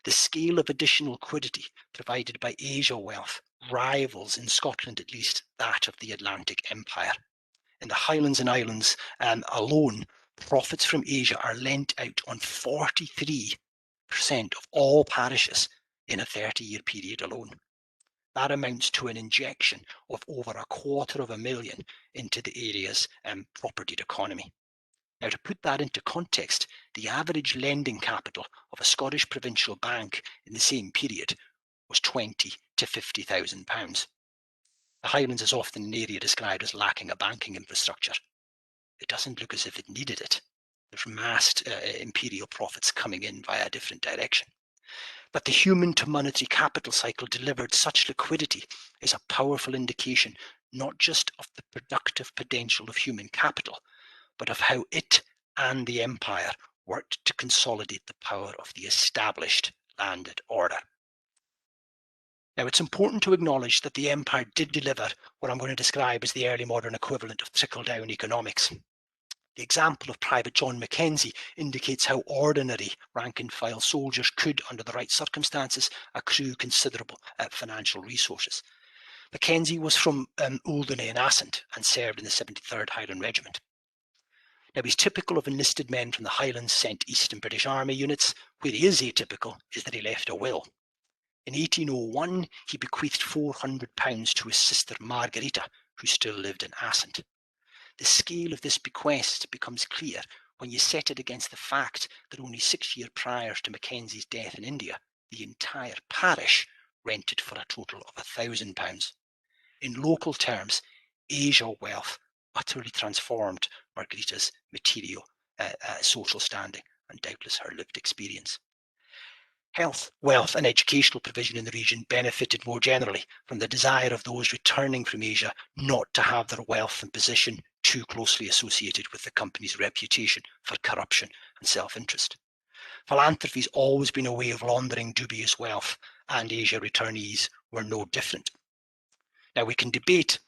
The scale of additional liquidity provided by Asia wealth rivals, in Scotland at least, that of the Atlantic Empire. In the Highlands and Islands alone, profits from Asia are lent out on 43% of all parishes in a 30-year period alone. That amounts to an injection of over $250,000 into the area's propertied economy. Now, to put that into context, the average lending capital of a Scottish provincial bank in the same period was £20,000 to £50,000. The Highlands is often an area described as lacking a banking infrastructure. It doesn't look as if it needed it. There's massed imperial profits coming in via a different direction. But the human to monetary capital cycle delivered such liquidity is a powerful indication not just of the productive potential of human capital, but of how it and the empire worked to consolidate the power of the established landed order. Now, it's important to acknowledge that the empire did deliver what I'm going to describe as the early modern equivalent of trickle-down economics. The example of Private John Mackenzie indicates how ordinary rank-and-file soldiers could, under the right circumstances, accrue considerable financial resources. Mackenzie was from Alderney in Assynt and served in the 73rd Highland Regiment. Now, he's typical of enlisted men from the Highlands sent east in British Army units. Where he is atypical is that he left a will. In 1801, he bequeathed £400 to his sister Margarita, who still lived in Assynt. The scale of this bequest becomes clear when you set it against the fact that only 6 years prior to Mackenzie's death in India, the entire parish rented for a total of £1,000. In local terms, Asia wealth utterly transformed Margarita's material, social standing, and doubtless her lived experience. Health, wealth, and educational provision in the region benefited more generally from the desire of those returning from Asia not to have their wealth and position too closely associated with the company's reputation for corruption and self-interest. Philanthropy's always been a way of laundering dubious wealth, and Asia returnees were no different. Now, we can debate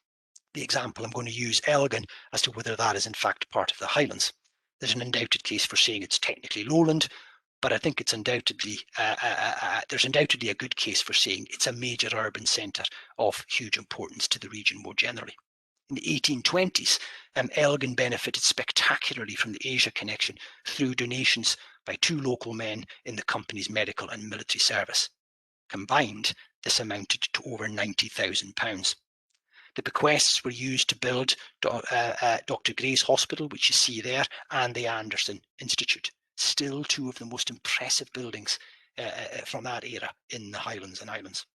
the example I'm going to use, Elgin, as to whether that is in fact part of the Highlands. There's an undoubted case for saying it's technically lowland, but I think it's undoubtedly there's undoubtedly a good case for saying it's a major urban centre of huge importance to the region more generally. In the 1820s, Elgin benefited spectacularly from the Asia connection through donations by two local men in the company's medical and military service. Combined, this amounted to over £90,000. The bequests were used to build Dr. Gray's Hospital, which you see there, and the Anderson Institute. Still two of the most impressive buildings from that era in the Highlands and Islands.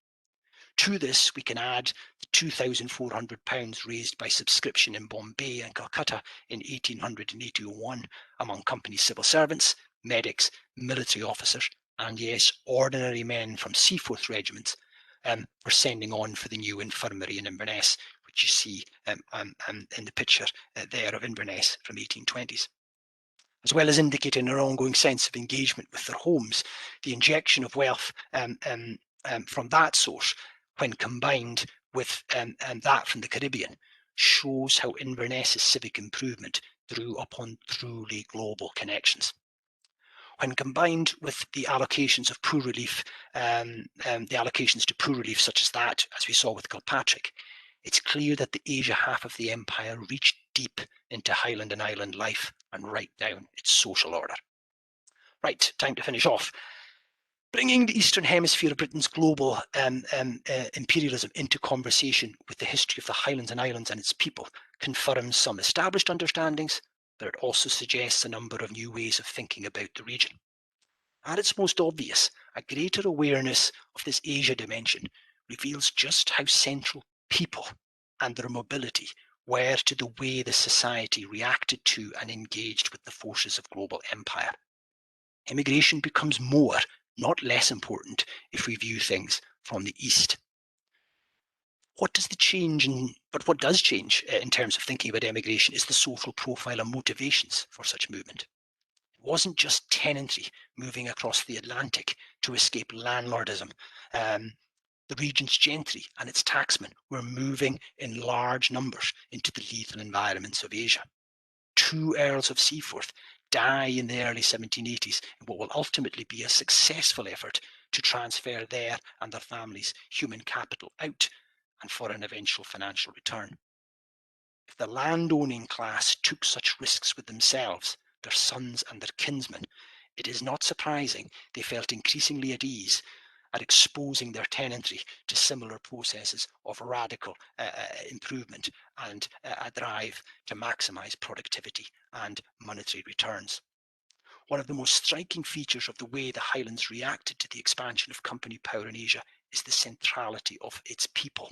To this, we can add the £2,400 raised by subscription in Bombay and Calcutta in 1800 and 1801 among company civil servants, medics, military officers, and yes, ordinary men from Seaforth regiments were sending on for the new infirmary in Inverness, which you see in the picture there of Inverness from 1820s. As well as indicating an ongoing sense of engagement with their homes, the injection of wealth from that source, when combined with that from the Caribbean, shows how Inverness's civic improvement drew upon truly global connections. When combined with the allocations of poor relief, the allocations to poor relief such as that, as we saw with Kilpatrick, it's clear that the Asia half of the empire reached deep into Highland and Island life and right down its social order. Right, time to finish off. Bringing the Eastern Hemisphere of Britain's global imperialism into conversation with the history of the Highlands and Islands and its people confirms some established understandings, but it also suggests a number of new ways of thinking about the region. At its most obvious, a greater awareness of this Asia dimension reveals just how central people and their mobility were to the way the society reacted to and engaged with the forces of global empire. Immigration becomes more, not less important if we view things from the East. What does change in terms of thinking about emigration is the social profile and motivations for such movement. It wasn't just tenantry moving across the Atlantic to escape landlordism. The region's gentry and its tacksmen were moving in large numbers into the lethal environments of Asia. 2 Earls of Seaforth die in the early 1780s in what will ultimately be a successful effort to transfer their and their families' human capital out and for an eventual financial return. If the landowning class took such risks with themselves, their sons and their kinsmen, it is not surprising they felt increasingly at ease at exposing their tenantry to similar processes of radical improvement and a drive to maximize productivity and monetary returns. One of the most striking features of the way the Highlands reacted to the expansion of company power in Asia is the centrality of its people.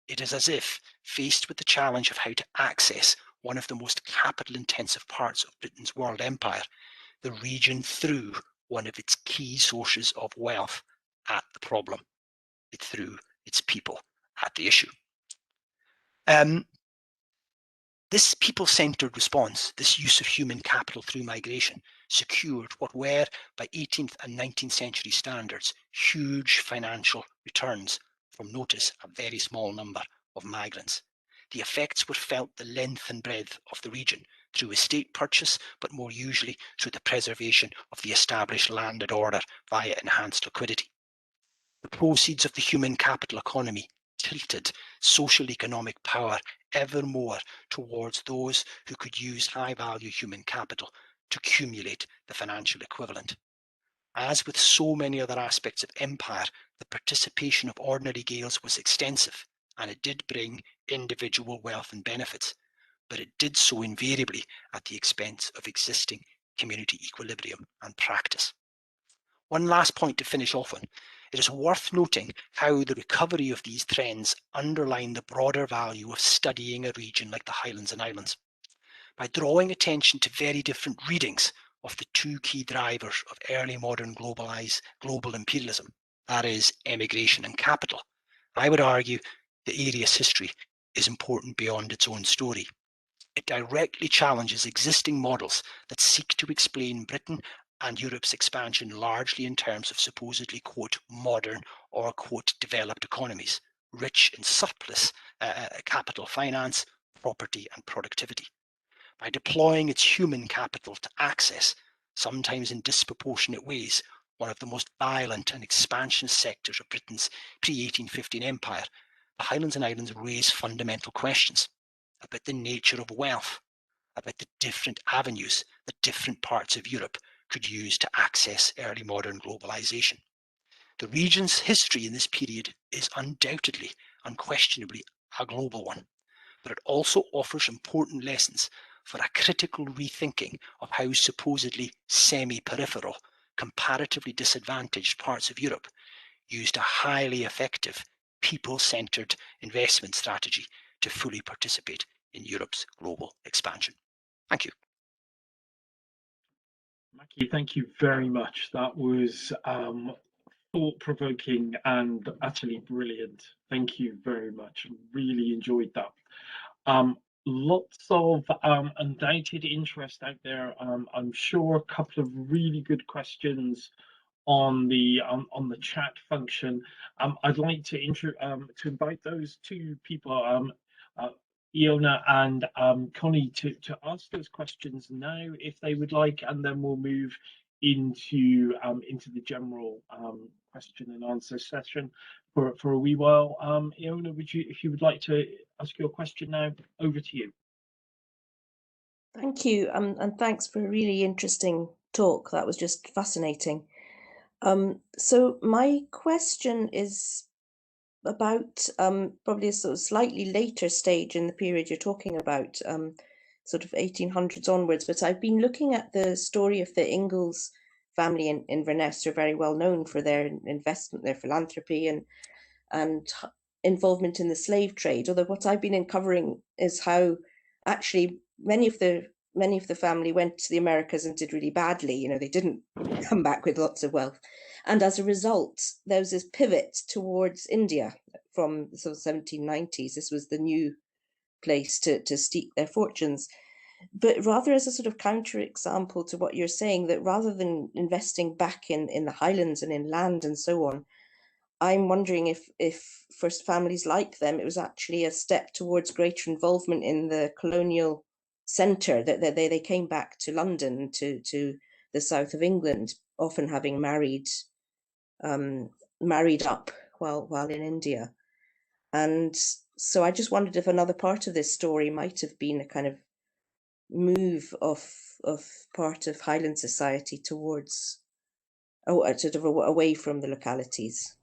It is as if, faced with the challenge of how to access one of the most capital-intensive parts of Britain's world empire, the region threw one of its key sources of wealth at the problem. It threw its people at the issue. This people-centered response, this use of human capital through migration, secured what were, by 18th and 19th century standards, huge financial returns from, notice, a very small number of migrants. The effects were felt the length and breadth of the region, through estate purchase, but more usually through the preservation of the established landed order via enhanced liquidity. The proceeds of the human capital economy tilted social economic power ever more towards those who could use high-value human capital to accumulate the financial equivalent. As with so many other aspects of empire, the participation of ordinary Gaels was extensive, and it did bring individual wealth and benefits, but it did so invariably at the expense of existing community equilibrium and practice. One last point to finish off on. It is worth noting how the recovery of these trends underline the broader value of studying a region like the Highlands and Islands. By drawing attention to very different readings of the 2 key drivers of early modern global imperialism, that is, emigration and capital, I would argue the area's history is important beyond its own story. It directly challenges existing models that seek to explain Britain and Europe's expansion largely in terms of supposedly, quote, modern or, quote, developed economies, rich in surplus capital finance, property and productivity. By deploying its human capital to access, sometimes in disproportionate ways, one of the most violent and expansionist sectors of Britain's pre-1815 empire, the Highlands and Islands raise fundamental questions about the nature of wealth, about the different avenues that different parts of Europe could use to access early modern globalisation. The region's history in this period is undoubtedly, unquestionably, a global one, but it also offers important lessons for a critical rethinking of how supposedly semi-peripheral, comparatively disadvantaged parts of Europe used a highly effective people-centered investment strategy to fully participate in Europe's global expansion. Thank you. Mackie, thank you very much. That was thought-provoking and utterly brilliant. Thank you very much. Really enjoyed that. Lots of undoubted interest out there. I'm sure a couple of really good questions on the chat function. I'd like to invite those two people, Iona and Connie, to ask those questions now if they would like, and then we'll move into the general question and answer session for a wee while. Iona, if you would like to ask your question now, over to you. Thank you, and thanks for a really interesting talk. That was just fascinating. So my question is about probably a sort of slightly later stage in the period you're talking about, sort of 1800s onwards. But I've been looking at the story of the Ingalls family in Inverness. They're very well known for their investment, their philanthropy, and involvement in the slave trade. Although what I've been uncovering is how actually many of the family went to the Americas and did really badly. You know, they didn't come back with lots of wealth. And as a result, there was this pivot towards India from the sort of 1790s. This was the new place to steep their fortunes. But rather as a sort of counterexample to what you're saying, that rather than investing back in the Highlands and in land and so on, I'm wondering if for families like them, it was actually a step towards greater involvement in the colonial centre, that they came back to London, to the south of England, often having married up while in India. And so I just wondered if another part of this story might have been a kind of move of part of Highland society towards, sort of away from the localities.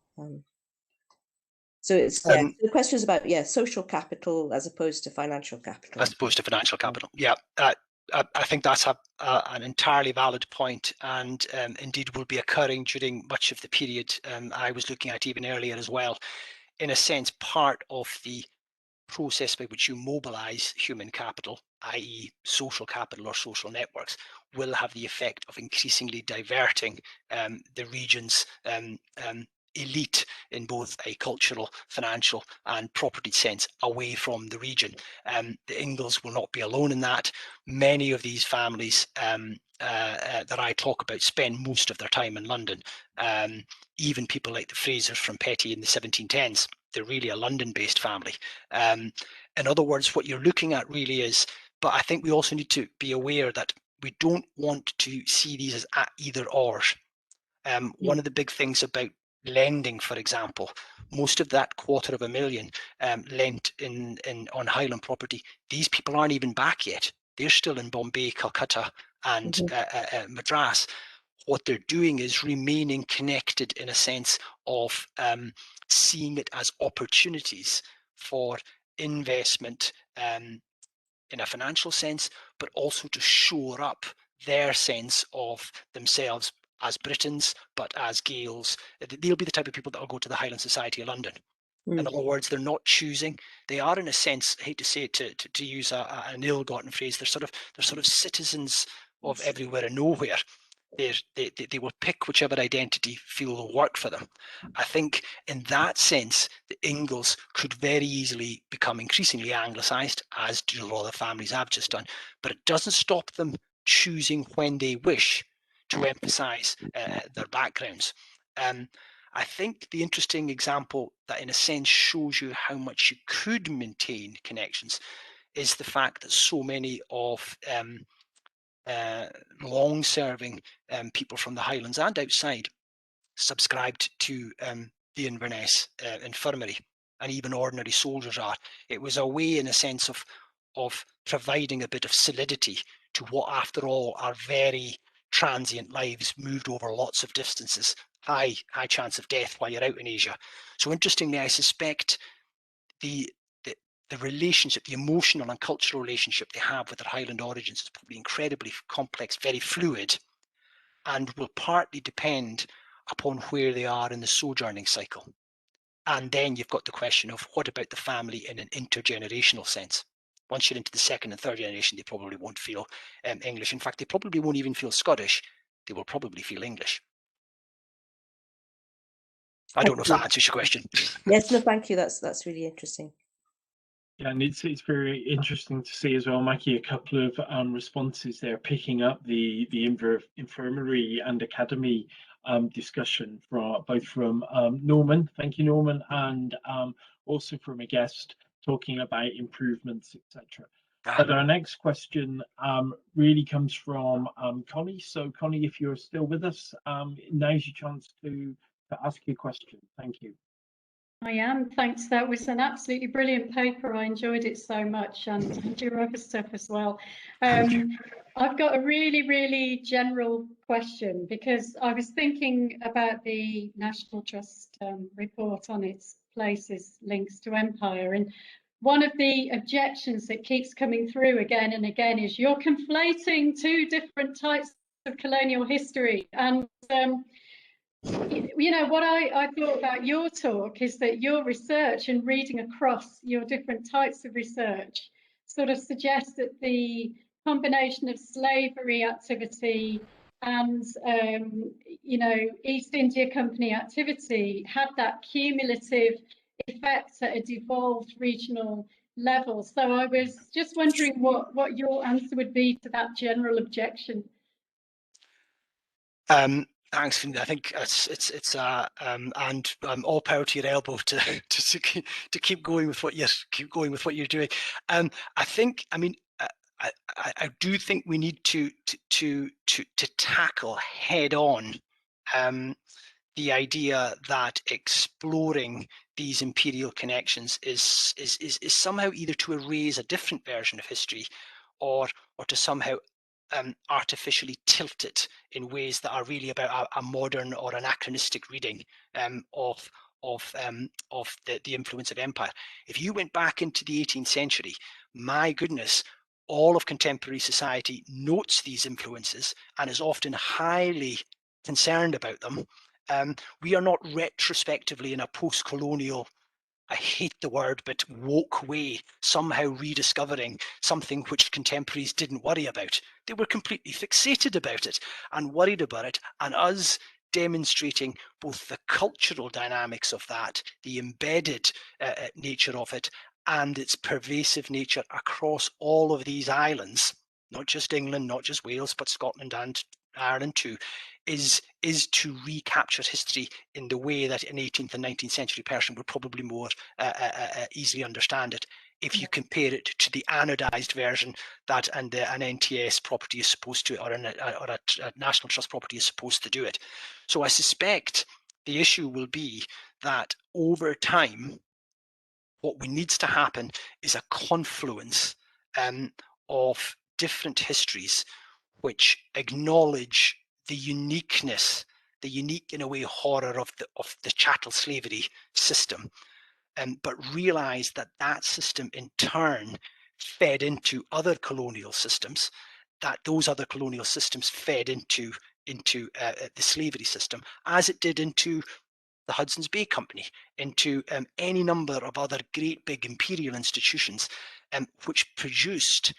So it's the question is about social capital as opposed to financial capital. As opposed to financial capital, yeah. I think that's an entirely valid point, and indeed will be occurring during much of the period I was looking at even earlier as well. In a sense, part of the process by which you mobilize human capital, i.e. social capital or social networks, will have the effect of increasingly diverting the region's elite in both a cultural, financial and property sense away from the region. The Ingalls will not be alone in that. Many of these families that I talk about spend most of their time in London. Even people like the Frasers from Petty in the 1710s, they're really a London-based family. In other words, what you're looking at really is, but I think we also need to be aware that we don't want to see these as either or. One of the big things about lending, for example, most of that $250,000 lent on Highland property, these people aren't even back yet. They're still in Bombay, Calcutta and Madras. What they're doing is remaining connected in a sense of seeing it as opportunities for investment in a financial sense, but also to shore up their sense of themselves as Britons, but as Gaels. They'll be the type of people that will go to the Highland Society of London. In other words, they're not choosing. They are, in a sense, I hate to say it, to use an ill-gotten phrase, they're sort of citizens of everywhere and nowhere. They will pick whichever identity feel will work for them. I think in that sense, the Ingalls could very easily become increasingly anglicised, as do a lot of the families I've just done, but it doesn't stop them choosing when they wish to emphasise their backgrounds. I think the interesting example that in a sense shows you how much you could maintain connections is the fact that so many of long-serving people from the Highlands and outside subscribed to the Inverness Infirmary, and even ordinary soldiers are. It was a way, in a sense, of providing a bit of solidity to what, after all, are very transient lives moved over lots of distances, high chance of death while you're out in Asia. So interestingly, I suspect the relationship, the emotional and cultural relationship they have with their Highland origins is probably incredibly complex, very fluid, and will partly depend upon where they are in the sojourning cycle. And then you've got the question of what about the family in an intergenerational sense? Once you're into the second and third generation, they probably won't feel English. In fact, they probably won't even feel Scottish. They will probably feel English. I don't know if that answers your question. Yes, no, thank you. That's really interesting. Yeah, and it's very interesting to see as well, Mikey, a couple of responses there, picking up the infirmary and academy discussion from both from Norman, thank you, Norman, and also from a guest talking about improvements, etc. But our next question really comes from Connie. So Connie, if you're still with us, now's your chance to ask your question. Thank you. I am, thanks. That was an absolutely brilliant paper. I enjoyed it so much, and your other stuff as well. I've got a really general question, because I was thinking about the National Trust report on its places, links to empire, and one of the objections that keeps coming through again and again is you're conflating two different types of colonial history. And you know, what I thought about your talk is that your research and reading across your different types of research sort of suggests that the combination of slavery activity and you know, East India Company activity had that cumulative effect at a devolved regional level. So I was just wondering what your answer would be to that general objection. Thanks, I think it's and all power to your elbow to keep going with what you're doing. I think, I mean, I do think we need to tackle head on the idea that exploring these imperial connections is somehow either to erase a different version of history, or to somehow artificially tilt it in ways that are really about a modern or anachronistic reading of the influence of empire. If you went back into the 18th century, my goodness, all of contemporary society notes these influences and is often highly concerned about them. We are not retrospectively in a post-colonial, I hate the word, but woke way, somehow rediscovering something which contemporaries didn't worry about. They were completely fixated about it and worried about it, and us demonstrating both the cultural dynamics of that, the embedded nature of it, and its pervasive nature across all of these islands, not just England, not just Wales, but Scotland and Ireland too, is to recapture history in the way that an 18th and 19th century person would probably more easily understand it, if you compare it to the anodized version that an NTS property is supposed to, or a National Trust property is supposed to do it. So I suspect the issue will be that over time, what needs to happen is a confluence of different histories which acknowledge the uniqueness, the unique, in a way, horror of the chattel slavery system, but realize that that system in turn fed into other colonial systems, that those other colonial systems fed into the slavery system, as it did into the Hudson's Bay Company, into any number of other great big imperial institutions, which produced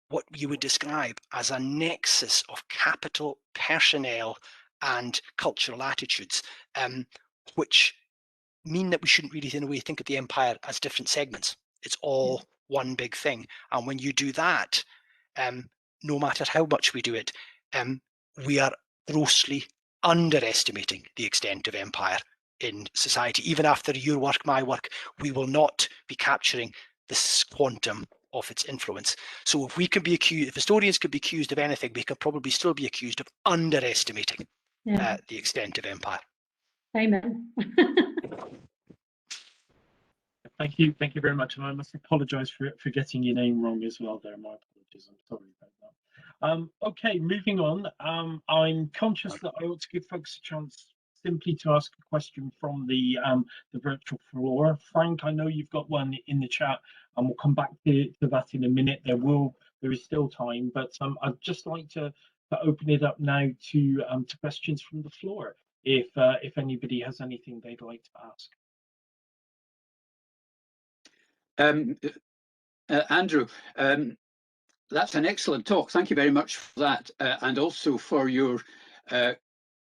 what you would describe as a nexus of capital, personnel, and cultural attitudes, which mean that we shouldn't really, in a way, think of the empire as different segments. It's all one big thing. And when you do that, no matter how much we do it, we are grossly underestimating the extent of empire in society. Even after your work, my work, we will not be capturing this quantum of its influence. So if we can be accused, if historians could be accused of anything, we could probably still be accused of underestimating the extent of empire. Amen. Thank you very much, and I must apologise for getting your name wrong as well there. My apologies, I'm sorry about that. Okay, moving on. I'm conscious that I ought to give folks a chance simply to ask a question from the virtual floor. Frank, I know you've got one in the chat, and we'll come back to that in a minute. There is still time, but I'd just like to open it up now to questions from the floor, if anybody has anything they'd like to ask. Andrew, that's an excellent talk. Thank you very much for that, and also for your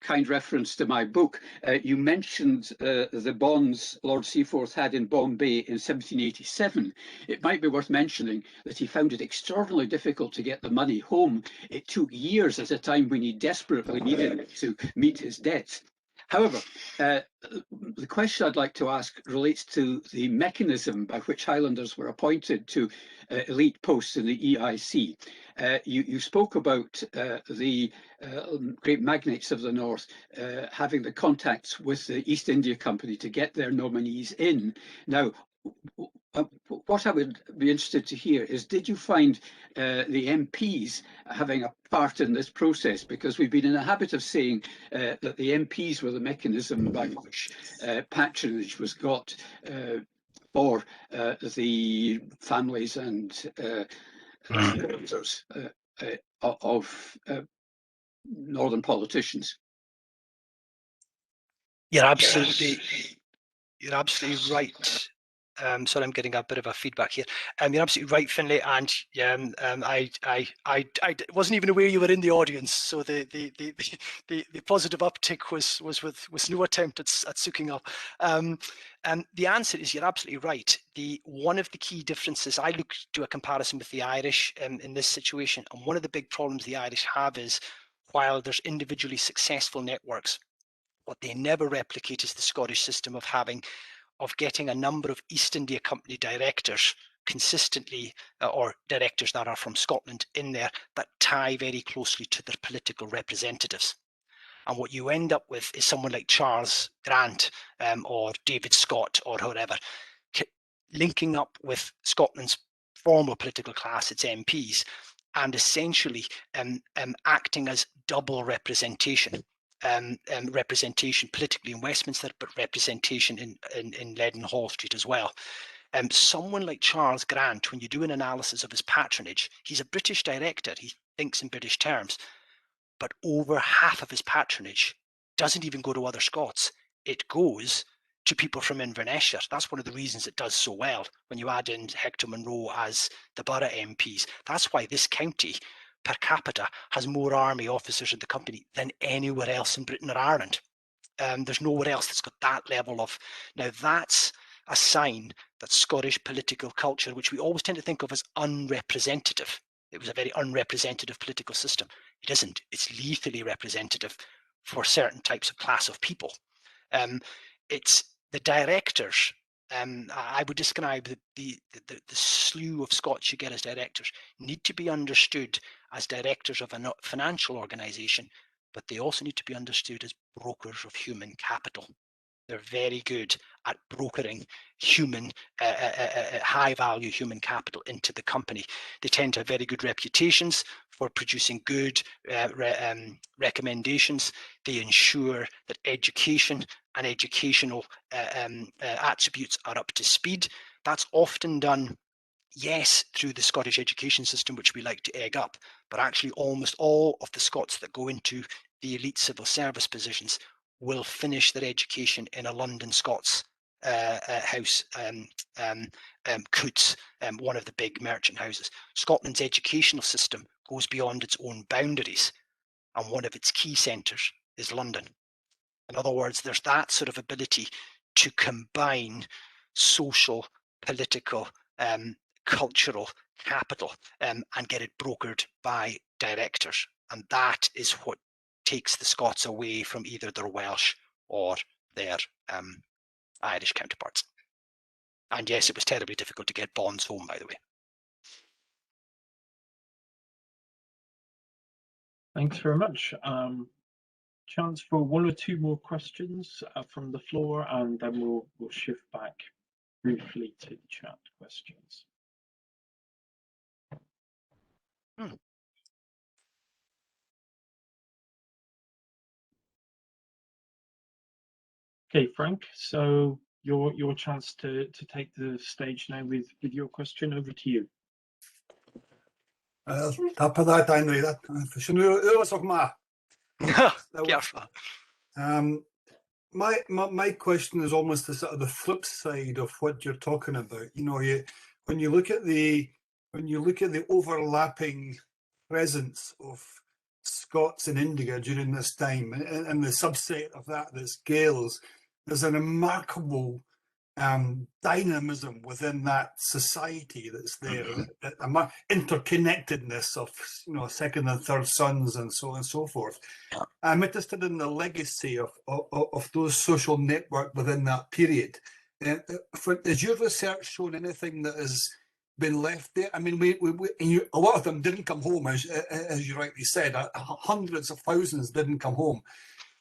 kind reference to my book. You mentioned the bonds Lord Seaforth had in Bombay in 1787. It might be worth mentioning that he found it extraordinarily difficult to get the money home. It took years at a time when he desperately needed it to meet his debts. However, the question I'd like to ask relates to the mechanism by which Highlanders were appointed to elite posts in the EIC. You spoke about the great magnates of the North having the contacts with the East India Company to get their nominees in. Now, what I would be interested to hear is, did you find the MPs having a part in this process? Because we've been in the habit of saying that the MPs were the mechanism by which patronage was got for the families and of northern politicians. You're absolutely right. Sorry, I'm getting a bit of a feedback here. You're absolutely right, Finlay, and I wasn't even aware you were in the audience, so the positive uptick was no attempt at sucking up. The answer is, you're absolutely right. One of the key differences, I look to a comparison with the Irish in this situation, and one of the big problems the Irish have is, while there's individually successful networks, what they never replicate is the Scottish system of getting a number of East India Company directors consistently, or directors that are from Scotland in there, that tie very closely to their political representatives. And what you end up with is someone like Charles Grant or David Scott or whoever, linking up with Scotland's formal political class, its MPs, and essentially acting as double representation. Representation politically in Westminster, but representation in Leadenhall Street as well. Someone like Charles Grant, when you do an analysis of his patronage, he's a British director, he thinks in British terms, but over half of his patronage doesn't even go to other Scots. It goes to people from Inverness. That's one of the reasons it does so well when you add in Hector Munro as the borough MPs. That's why this county per capita has more army officers in the company than anywhere else in Britain or Ireland. There's nowhere else that's got that level of. Now that's a sign that Scottish political culture, which we always tend to think of as unrepresentative, it was a very unrepresentative political system. It isn't. It's lethally representative for certain types of class of people. It's the directors. I would describe the slew of Scots you get as directors need to be understood as directors of a financial organisation, but they also need to be understood as brokers of human capital. They're very good at brokering human, high-value human capital into the company. They tend to have very good reputations for producing good recommendations. They ensure that education and educational attributes are up to speed. That's often done, yes, through the Scottish education system, which we like to egg up, but actually almost all of the Scots that go into the elite civil service positions will finish their education in a London Scots house, Coutts, one of the big merchant houses. Scotland's educational system goes beyond its own boundaries, and one of its key centres is London. In other words, there's that sort of ability to combine social, political, cultural capital and get it brokered by directors. And that is what takes the Scots away from either their Welsh or their Irish counterparts. And yes, it was terribly difficult to get bonds home, by the way. Thanks very much. Chance for one or two more questions from the floor, and then we'll shift back briefly to the chat questions. Okay, Frank, so your chance to take the stage now with your question. Over to you. My question is almost the sort of the flip side of what you're talking about. You know, when you look at the overlapping presence of Scots in India during this time, and the subset of that that's Gaels, there's a remarkable dynamism within that society that's there, a interconnectedness of, you know, second and third sons and so on and so forth. I'm interested in the legacy of those social networks within that period. Has your research shown anything that has been left there? I mean, a lot of them didn't come home, as you rightly said. Hundreds of thousands didn't come home.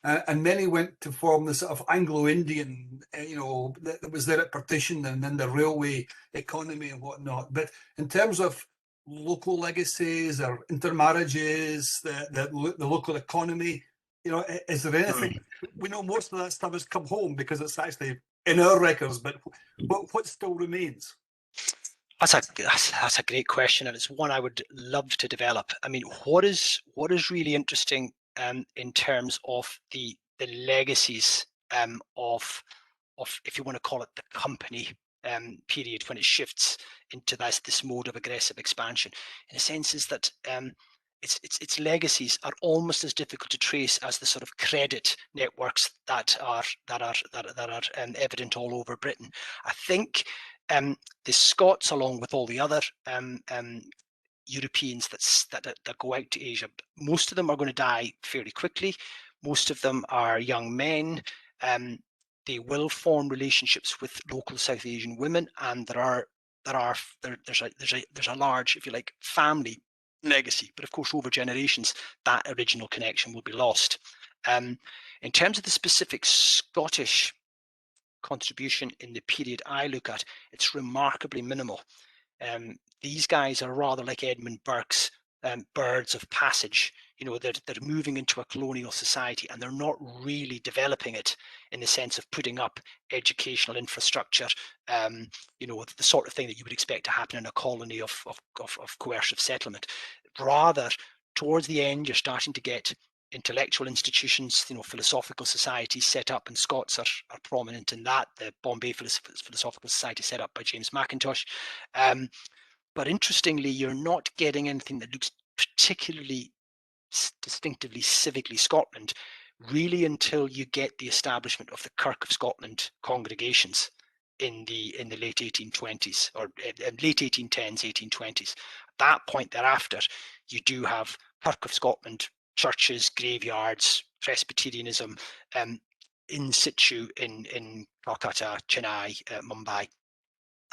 And many went to form the sort of Anglo-Indian, you know, that was there at partition, and then the railway economy and whatnot. But in terms of local legacies or intermarriages, the local economy, you know, is there anything? We know most of that stuff has come home because it's actually in our records, but what still remains? That's a great question, and it's one I would love to develop. I mean, what is really interesting in terms of the legacies of if you want to call it the company period, when it shifts into this mode of aggressive expansion, in a sense, is that its legacies are almost as difficult to trace as the sort of credit networks that are evident all over Britain. I think the Scots, along with all the other Europeans that go out to Asia, most of them are going to die fairly quickly. Most of them are young men. They will form relationships with local South Asian women, and there's a large, if you like, family legacy. But of course, over generations, that original connection will be lost. In terms of the specific Scottish contribution in the period I look at, it's remarkably minimal. These guys are rather like Edmund Burke's birds of passage. You know, they're moving into a colonial society, and they're not really developing it in the sense of putting up educational infrastructure, you know, the sort of thing that you would expect to happen in a colony of coercive settlement. Rather, towards the end, you're starting to get intellectual institutions, you know, philosophical societies set up, and Scots are prominent in that. The Bombay Philosophical Society set up by James Mackintosh. But interestingly, you're not getting anything that looks particularly distinctively civically Scotland, really, until you get the establishment of the Kirk of Scotland congregations in the late 1820s, or late 1810s, 1820s. At that point thereafter, you do have Kirk of Scotland churches, graveyards, Presbyterianism in situ in Calcutta, Chennai, Mumbai.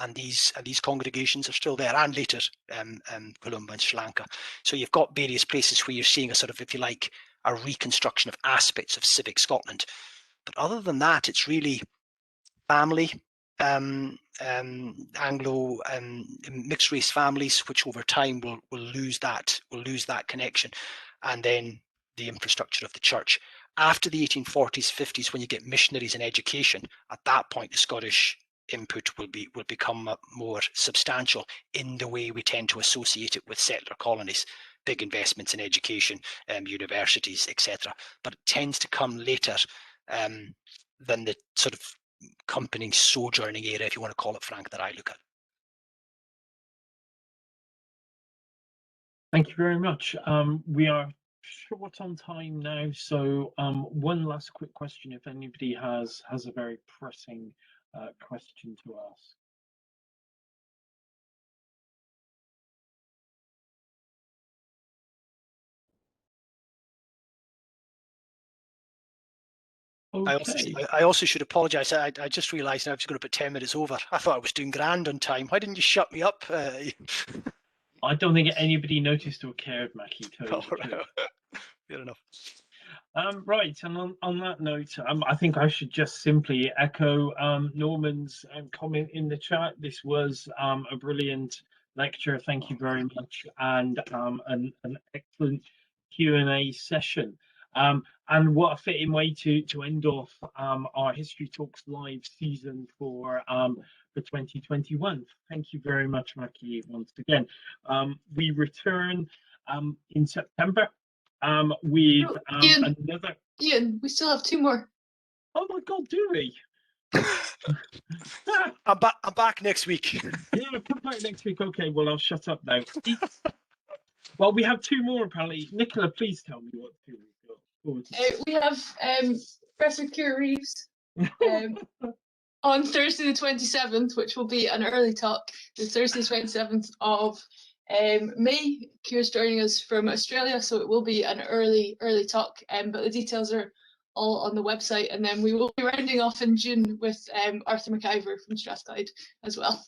And these congregations are still there, and later Columba and Sri Lanka. So you've got various places where you're seeing a sort of, if you like, a reconstruction of aspects of civic Scotland. But other than that, it's really family, Anglo mixed race families, which over time will lose that connection, and then the infrastructure of the church. After the 1840s, 50s, when you get missionaries and education, at that point the Scottish input will become more substantial in the way we tend to associate it with settler colonies, big investments in education, universities, etc. But it tends to come later than the sort of accompanying sojourning era, if you want to call it, Frank, that I look at. Thank you very much. We are short on time now, so one last quick question, if anybody has a very pressing question to ask. Okay. I also should apologise. I just realised I was going to put 10 minutes over. I thought I was doing grand on time. Why didn't you shut me up? I don't think anybody noticed or cared, Mackie. Fair enough. Right, and on that note, I think I should just simply echo Norman's comment in the chat. This was a brilliant lecture. Thank you very much, and an excellent Q&A session. And what a fitting way to end off our History Talks live season for 2021. Thank you very much, Mackie, once again. We return in September with Ian, another. Ian, we still have two more. Oh my God, do we? I'm back next week. Yeah, come back next week. Okay, well, I'll shut up now. Well, we have two more apparently. Nicola, please tell me what two we've got. We have Professor Keir Reeves on Thursday the 27th, which will be an early talk. The Thursday the 27th of May. Keir's joining us from Australia, so it will be an early talk, but the details are all on the website. And then we will be rounding off in June with Arthur McIver from Strathclyde as well.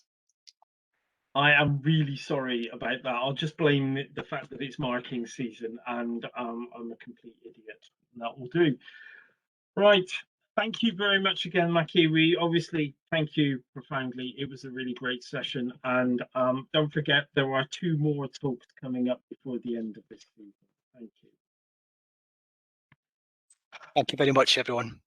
I am really sorry about that. I'll just blame the fact that it's marking season and I'm a complete idiot. That will do. Right. Thank you very much again, Mackie. We obviously thank you profoundly. It was a really great session. And don't forget, there are two more talks coming up before the end of this season. Thank you. Thank you very much, everyone.